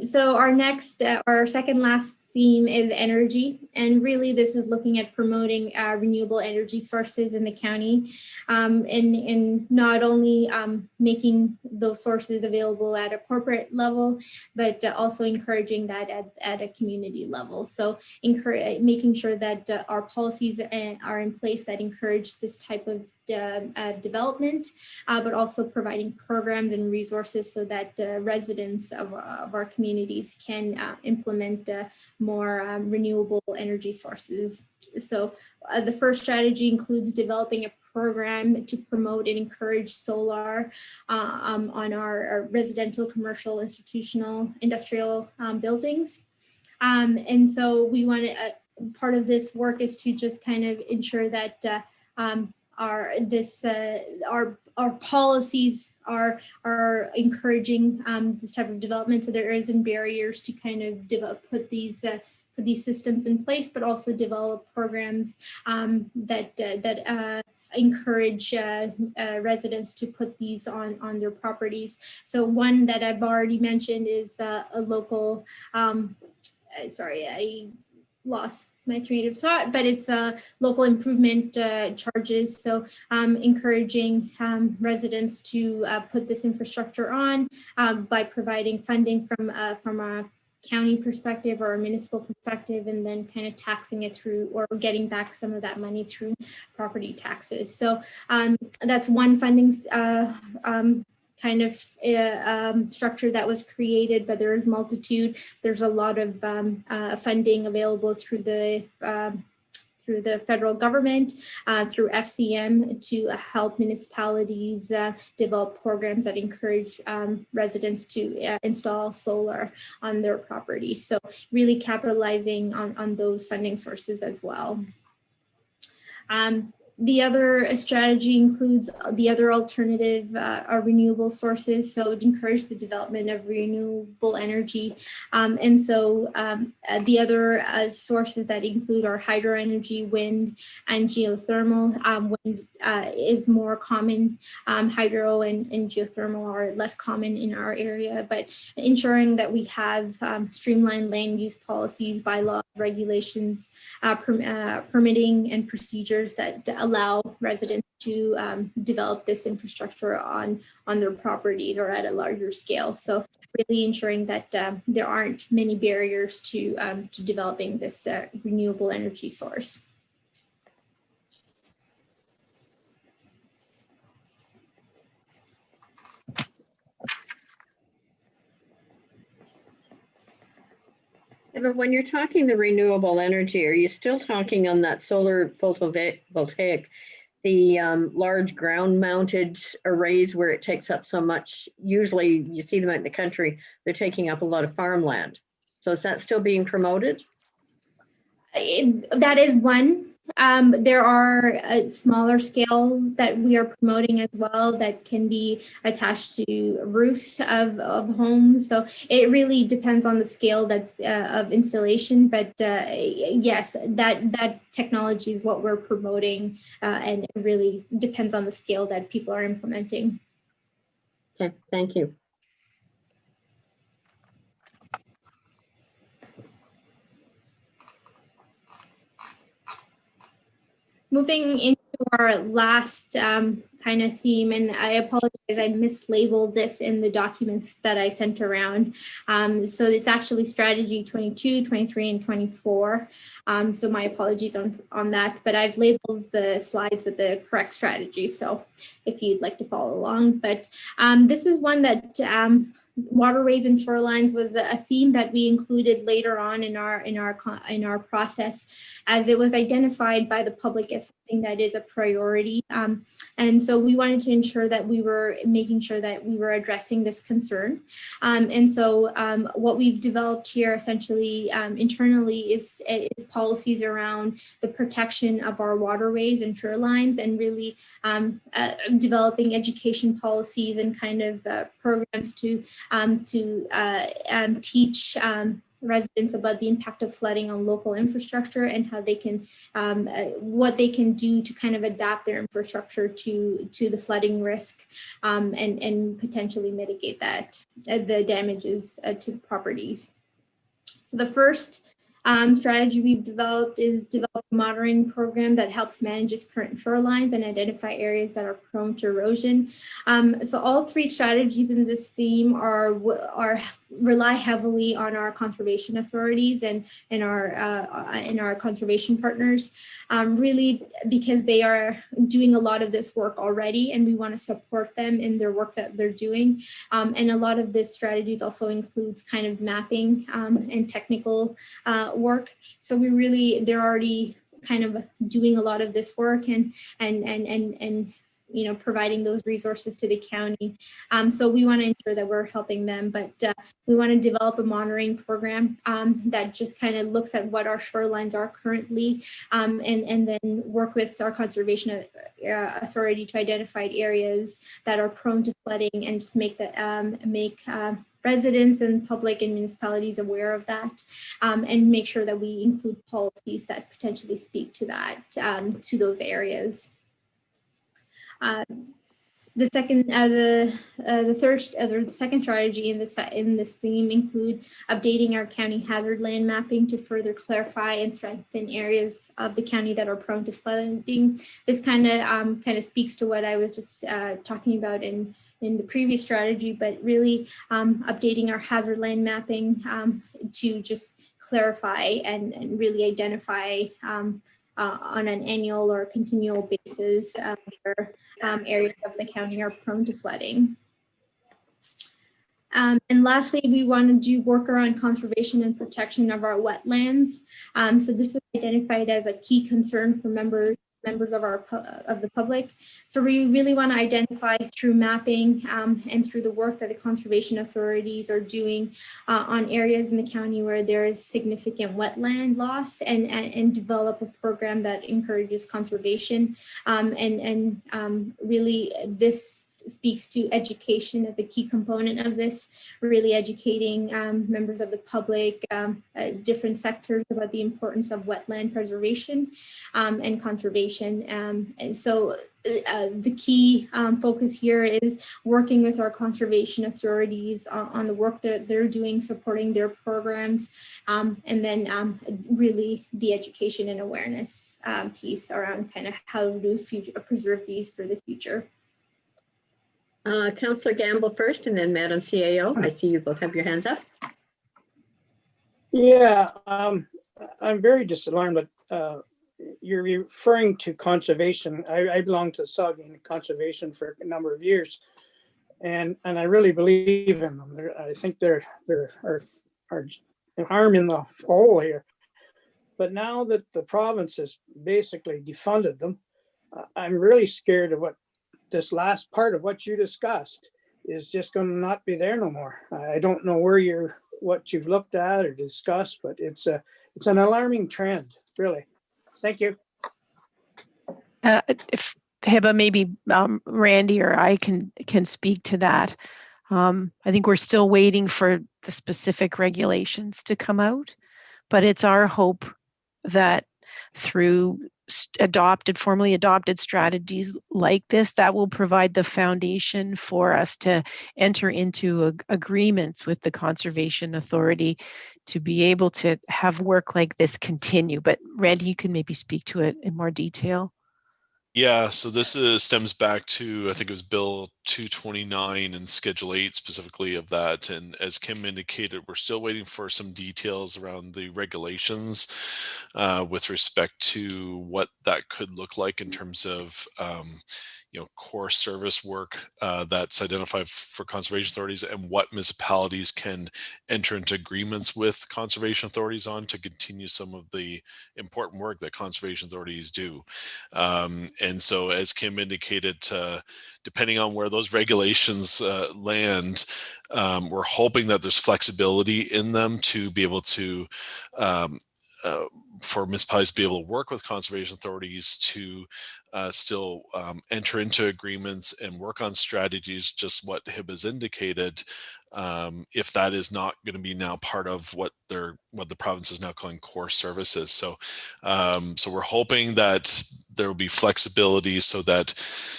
So our second last theme is energy, and really this is looking at promoting renewable energy sources in the county, and not only making those sources available at a corporate level, but also encouraging that at a community level. So making sure that our policies are in place that encourage this type of development, but also providing programs and resources so that residents of our communities can implement more renewable energy sources. So the first strategy includes developing a program to promote and encourage solar on our residential, commercial, institutional, industrial buildings. And so we want to, part of this work is to just kind of ensure that our policies are encouraging this type of development, so there isn't barriers to kind of put these put these systems in place, but also develop programs that encourage residents to put these on their properties. So one that I've already mentioned is a local, sorry, I lost my train of thought, but it's local improvement charges. So encouraging residents to put this infrastructure on by providing funding from a county perspective or a municipal perspective, and then kind of taxing it through or getting back some of that money through property taxes. So that's one funding kind of structure that was created, but there is multitude. There's a lot of funding available through the federal government, through FCM, to help municipalities develop programs that encourage residents to install solar on their property. So really capitalizing on those funding sources as well. The other strategy includes the other alternative or renewable sources. So it encourages the development of renewable energy. And so the other sources that include are hydro energy, wind, and geothermal. Wind is more common. Hydro and geothermal are less common in our area, but ensuring that we have streamlined land use policies, bylaws, regulations, permitting and procedures that allow residents to develop this infrastructure on their properties or at a larger scale. So really ensuring that there aren't many barriers to developing this renewable energy source. Yeah, but when you're talking the renewable energy, are you still talking on that solar photovoltaic, the large ground mounted arrays where it takes up so much? Usually you see them out in the country, they're taking up a lot of farmland. So is that still being promoted? That is one. There are smaller scale that we are promoting as well that can be attached to roofs of homes. So it really depends on the scale that's of installation. But yes, that technology is what we're promoting, and it really depends on the scale that people are implementing. Okay, thank you. Moving into our last kind of theme, and I apologize, I mislabeled this in the documents that I sent around. So it's actually strategy 22, 23, and 24. So my apologies on that, but I've labeled the slides with the correct strategy. So if you'd like to follow along, but this is one that waterways and shorelines was a theme that we included later on in our process, as it was identified by the public as something that is a priority. And so we wanted to ensure that we were making sure that we were addressing this concern. And so what we've developed here essentially internally is policies around the protection of our waterways and shorelines, and really developing education policies and kind of programs to teach residents about the impact of flooding on local infrastructure and how they can, what they can do to kind of adapt their infrastructure to the flooding risk, and potentially mitigate that, the damages to the properties. So the first strategy we've developed is develop a monitoring program that helps manage its current shorelines and identify areas that are prone to erosion. So all three strategies in this theme rely heavily on our conservation authorities and our conservation partners, really because they are doing a lot of this work already, and we want to support them in their work that they're doing. And a lot of this strategies also includes kind of mapping and technical work. So they're already kind of doing a lot of this work and you know, providing those resources to the county. So we want to ensure that we're helping them, but we want to develop a monitoring program that just kind of looks at what our shorelines are currently, and then work with our conservation authority to identify areas that are prone to flooding, and just make residents and public and municipalities aware of that, and make sure that we include policies that potentially speak to that, to those areas. The second strategy in this theme include updating our county hazard land mapping to further clarify and strengthen areas of the county that are prone to flooding. This kind of speaks to what I was just talking about in the previous strategy, but really updating our hazard land mapping to just clarify and really identify on an annual or continual basis where areas of the county are prone to flooding. And lastly, we want to do work around conservation and protection of our wetlands. So this is identified as a key concern for members of the public. So we really want to identify through mapping and through the work that the conservation authorities are doing on areas in the county where there is significant wetland loss, and develop a program that encourages conservation. Really this speaks to education as a key component of this, really educating members of the public, different sectors about the importance of wetland preservation and conservation. And so the key focus here is working with our conservation authorities on the work that they're doing, supporting their programs, and then really the education and awareness piece around kind of how to preserve these for the future. Councillor Gamble first, and then Madam CAO. I see you both have your hands up. Yeah, I'm very disalarmed, but you're referring to conservation. I belong to Saugeen Conservation for a number of years, and I really believe in them. I think they're harm in the whole here. But now that the province has basically defunded them, I'm really scared of what this last part of what you discussed is just going to not be there no more. I don't know what you've looked at or discussed, but it's an alarming trend, really. Thank you. If Hiba, maybe Randy or I can speak to that. I think we're still waiting for the specific regulations to come out, but it's our hope that through formally adopted strategies like this, that will provide the foundation for us to enter into agreements with the Conservation Authority to be able to have work like this continue. But Randy, you can maybe speak to it in more detail. Yeah, so this stems back to, I think it was Bill 229 and Schedule 8 specifically of that. And as Kim indicated, we're still waiting for some details around the regulations with respect to what that could look like in terms of core service work that's identified for conservation authorities, and what municipalities can enter into agreements with conservation authorities on to continue some of the important work that conservation authorities do. And so, as Kim indicated, depending on where those regulations land, we're hoping that there's flexibility in them to be able to for municipalities to be able to work with conservation authorities to still enter into agreements and work on strategies, just what Hib has indicated, if that is not going to be now part of what the province is now calling core services. So we're hoping that there will be flexibility, so that,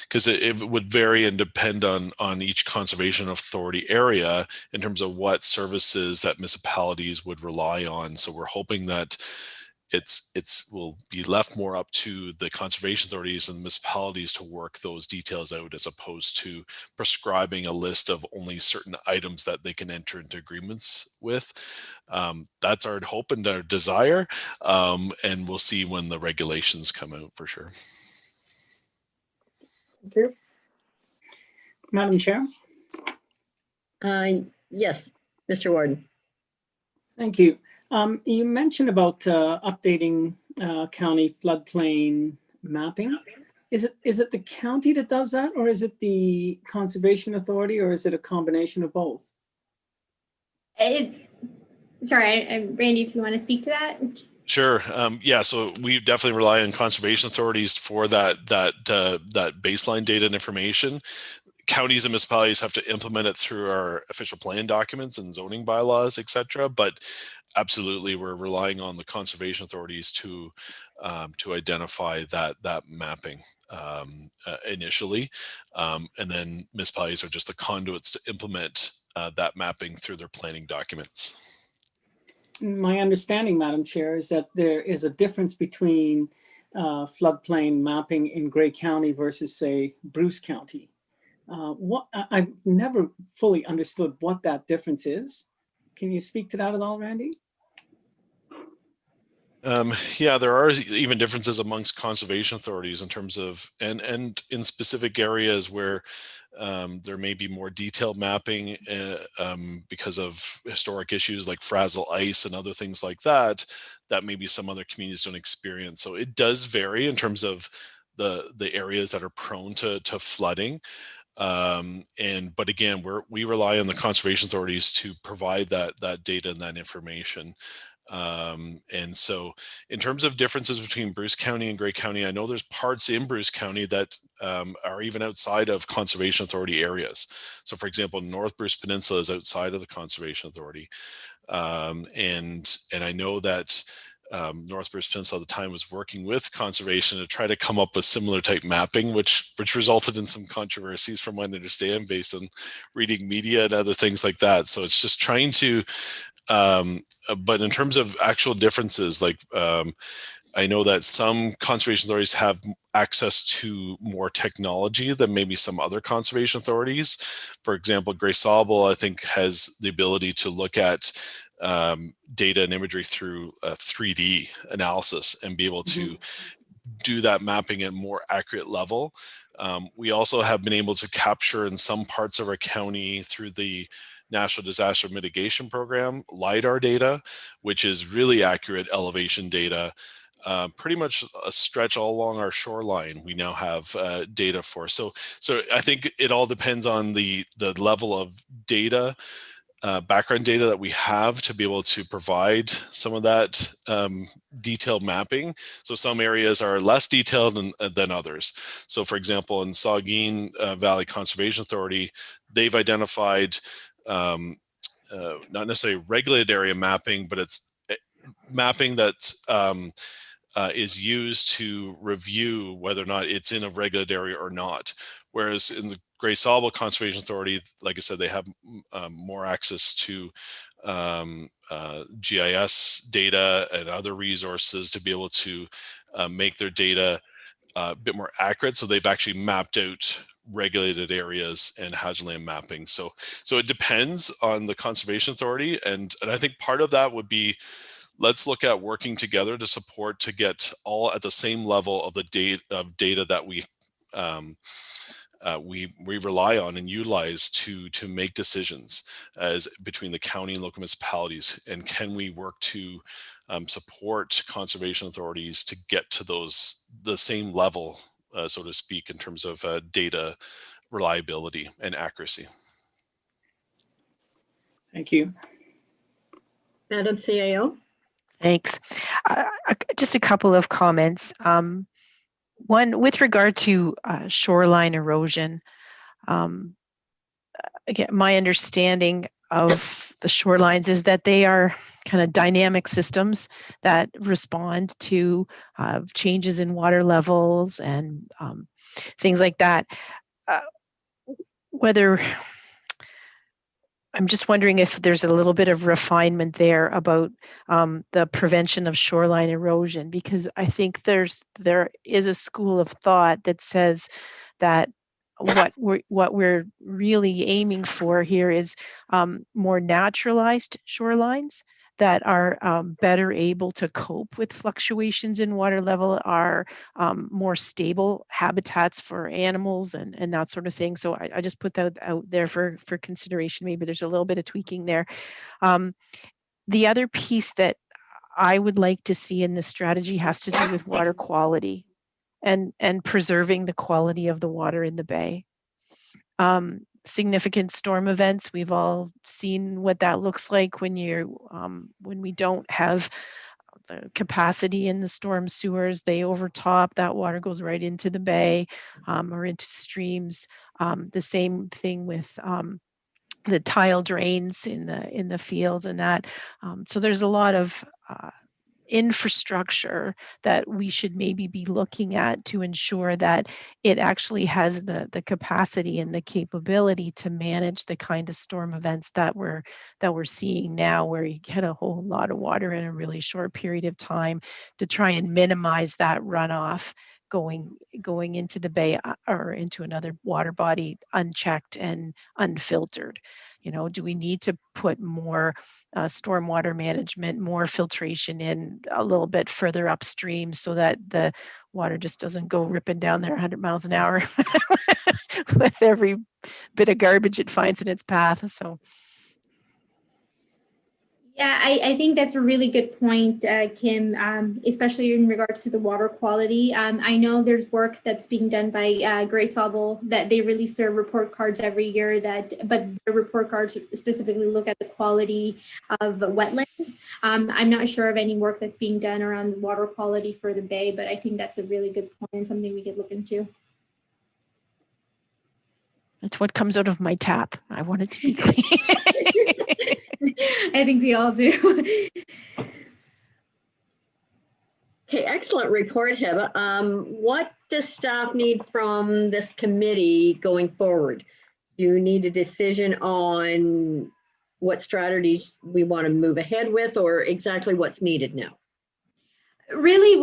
because it would vary and depend on each conservation authority area in terms of what services that municipalities would rely on. So we're hoping that it's will be left more up to the conservation authorities and municipalities to work those details out, as opposed to prescribing a list of only certain items that they can enter into agreements with. That's our hope and our desire, and we'll see when the regulations come out for sure. Thank you. Madam Chair? Yes, Mr. Warden. Thank you. You mentioned about updating county floodplain mapping. Is it the county that does that, or is it the Conservation Authority, or is it a combination of both? Sorry, Randy, if you want to speak to that. Sure. Yeah. So we definitely rely on conservation authorities for that baseline data and information. counties and municipalities have to implement it through our official plan documents and zoning bylaws, etc. But absolutely, we're relying on the conservation authorities to identify that mapping initially, and then municipalities are just the conduits to implement that mapping through their planning documents. My understanding, Madam Chair, is that there is a difference between floodplain mapping in Grey County versus, say, Bruce County. I've never fully understood what that difference is. Can you speak to that at all, Randy? Yeah, there are even differences amongst conservation authorities in terms of, and in specific areas where there may be more detailed mapping because of historic issues like frazzle ice and other things like that, that maybe some other communities don't experience. So it does vary in terms of the areas that are prone to flooding. But again, we rely on the conservation authorities to provide that data and that information. And so in terms of differences between Bruce County and Grey County, I know there's parts in Bruce County that are even outside of conservation authority areas. So for example, North Bruce Peninsula is outside of the conservation authority. And I know that North Bruce Peninsula at the time was working with conservation to try to come up with similar type mapping, which resulted in some controversies from what I understand based on reading media and other things like that. So it's just trying to, but in terms of actual differences, like I know that some conservation authorities have access to more technology than maybe some other conservation authorities. For example, Grey Sauble, I think, has the ability to look at data and imagery through 3D analysis and be able to do that mapping at a more accurate level. We also have been able to capture in some parts of our county through the National Disaster Mitigation Program LIDAR data, which is really accurate elevation data. Pretty much a stretch all along our shoreline we now have data for. So I think it all depends on the level of data, background data that we have to be able to provide some of that detailed mapping. So some areas are less detailed than others. So for example, in Saugeen Valley Conservation Authority, they've identified not necessarily regulated area mapping, but it's mapping that is used to review whether or not it's in a regulated area or not. Whereas in the Grey Sauble Conservation Authority, like I said, they have more access to GIS data and other resources to be able to make their data a bit more accurate. So they've actually mapped out regulated areas and hazard land mapping. So it depends on the conservation authority, and I think part of that would be, let's look at working together to support to get all at the same level of the data that we rely on and utilize to make decisions as between the county and local municipalities. And can we work to support conservation authorities to get to the same level, so to speak, in terms of data reliability and accuracy. Thank you. Madam CAO. Thanks. Just a couple of comments. One, with regard to shoreline erosion, again, my understanding of the shorelines is that they are kind of dynamic systems that respond to changes in water levels and things like that. I'm just wondering if there's a little bit of refinement there about the prevention of shoreline erosion, because I think there is a school of thought that says that what we're really aiming for here is more naturalized shorelines that are better able to cope with fluctuations in water level, are more stable habitats for animals and that sort of thing. So I just put that out there for consideration. Maybe there's a little bit of tweaking there. The other piece that I would like to see in this strategy has to do with water quality and preserving the quality of the water in the bay. Significant storm events, we've all seen what that looks like when we don't have capacity in the storm sewers. They overtop, that water goes right into the bay or into streams. The same thing with the tile drains in the fields and that. So there's a lot of infrastructure that we should maybe be looking at to ensure that it actually has the capacity and the capability to manage the kind of storm events that we're seeing now, where you get a whole lot of water in a really short period of time, to try and minimize that runoff going into the bay or into another water body unchecked and unfiltered. You know, do we need to put more stormwater management, more filtration in a little bit further upstream so that the water just doesn't go ripping down there 100 miles an hour with every bit of garbage it finds in its path? So. Yeah, I think that's a really good point, Kim, especially in regards to the water quality. I know there's work that's being done by Gray Sobel, that they release their report cards every year, but the report cards specifically look at the quality of wetlands. I'm not sure of any work that's being done around water quality for the bay, but I think that's a really good point and something we could look into. That's what comes out of my tap. I want it to be clean. I think we all do. Okay, excellent report, Heba. What does staff need from this committee going forward? Do you need a decision on what strategies we want to move ahead with, or exactly what's needed now? Really,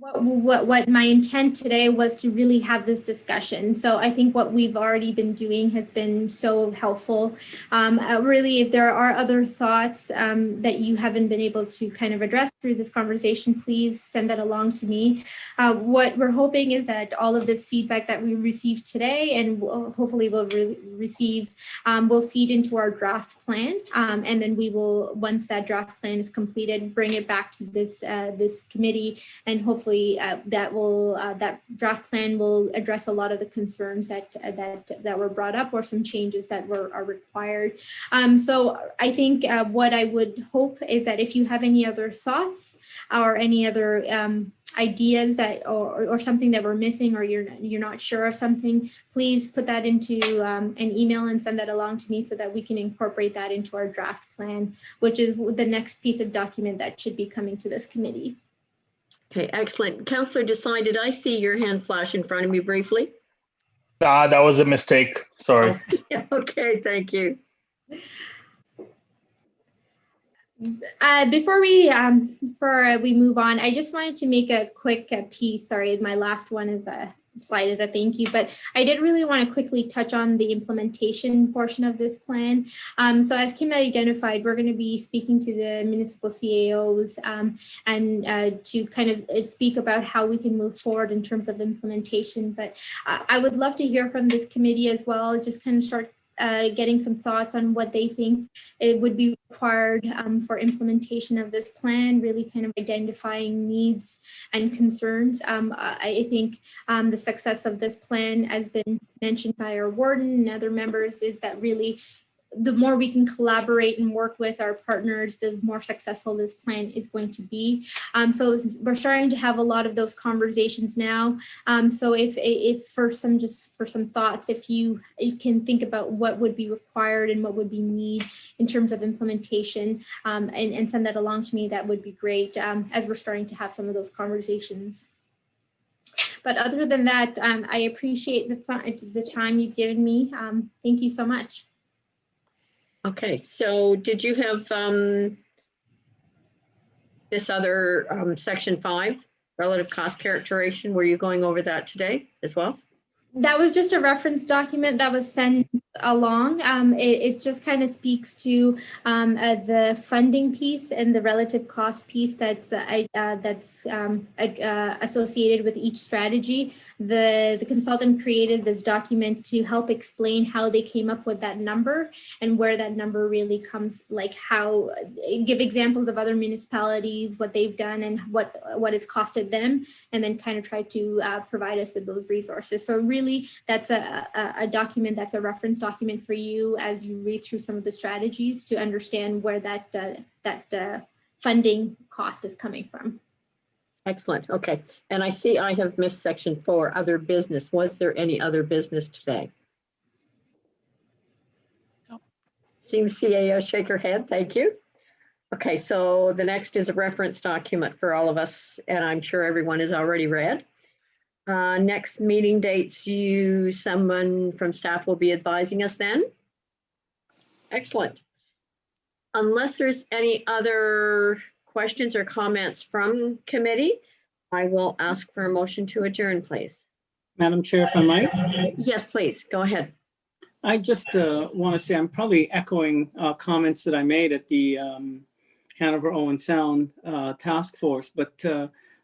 what my intent today was to really have this discussion. So I think what we've already been doing has been so helpful. Really, if there are other thoughts that you haven't been able to kind of address through this conversation, please send that along to me. What we're hoping is that all of this feedback that we received today, and hopefully we'll receive, will feed into our draft plan. And then we will, once that draft plan is completed, bring it back to this committee, and hopefully that draft plan will address a lot of the concerns that were brought up, or some changes that are required. So I think what I would hope is that if you have any other thoughts or any other ideas that or something that we're missing, or you're not sure of something, please put that into an email and send that along to me so that we can incorporate that into our draft plan, which is the next piece of document that should be coming to this committee. Okay, excellent. Councillor Desai, did I see your hand flash in front of me briefly? That was a mistake. Sorry. Oh, okay, thank you. Before we move on, I just wanted to make a quick piece. Sorry, my last one is a slide is a thank you, but I did really want to quickly touch on the implementation portion of this plan. So as Kim identified, we're going to be speaking to the municipal CAOs and to kind of speak about how we can move forward in terms of implementation. But I would love to hear from this committee as well, just kind of start getting some thoughts on what they think it would be required for implementation of this plan, really kind of identifying needs and concerns. I think the success of this plan, has been mentioned by our warden and other members, is that really the more we can collaborate and work with our partners, the more successful this plan is going to be. So we're starting to have a lot of those conversations now. So if for some thoughts, if you can think about what would be required and what would be needed in terms of implementation, and send that along to me, that would be great, as we're starting to have some of those conversations. But other than that, I appreciate the time you've given me. Thank you so much. Okay, so did you have this other section 5, relative cost characterization? Were you going over that today as well? That was just a reference document that was sent along. It just kind of speaks to the funding piece and the relative cost piece that's associated with each strategy. The consultant created this document to help explain how they came up with that number and where that number really comes, like how, give examples of other municipalities, what they've done and what it's costed them, and then kind of try to provide us with those resources. So really, that's a document that's a reference document for you as you read through some of the strategies to understand where that funding cost is coming from. Excellent. Okay. And I see I have missed section 4, other business. Was there any other business today? No. Seems CAO shake her head. Thank you. Okay, so the next is a reference document for all of us, and I'm sure everyone has already read. Next meeting dates, someone from staff will be advising us then. Excellent. Unless there's any other questions or comments from committee, I will ask for a motion to adjourn, please. Madam Chair, if I might. Yes, please, go ahead. I just want to say I'm probably echoing comments that I made at the Hanover Owen Sound Task Force, but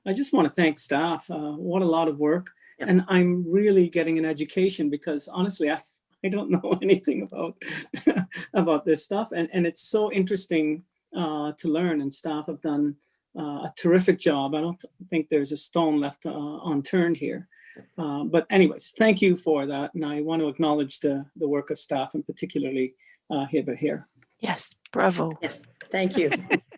I just want to thank staff. What a lot of work. Yep. And I'm really getting an education because honestly, I don't know anything about about this stuff. And it's so interesting to learn, and staff have done a terrific job. I don't think there's a stone left unturned here. But anyways, thank you for that. And I want to acknowledge the work of staff, and particularly Hiba here. Yes, bravo. Yes, thank you.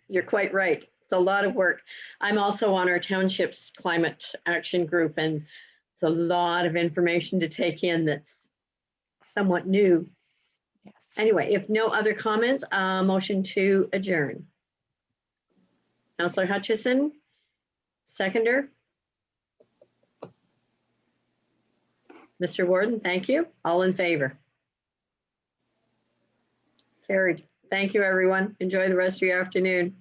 You're quite right. It's a lot of work. I'm also on our township's climate action group, and it's a lot of information to take in that's somewhat new. Yes. Anyway, if no other comments, motion to adjourn. Councillor Hutchison, seconder. Mr. Warden, thank you. All in favor? Carried. Thank you, everyone. Enjoy the rest of your afternoon.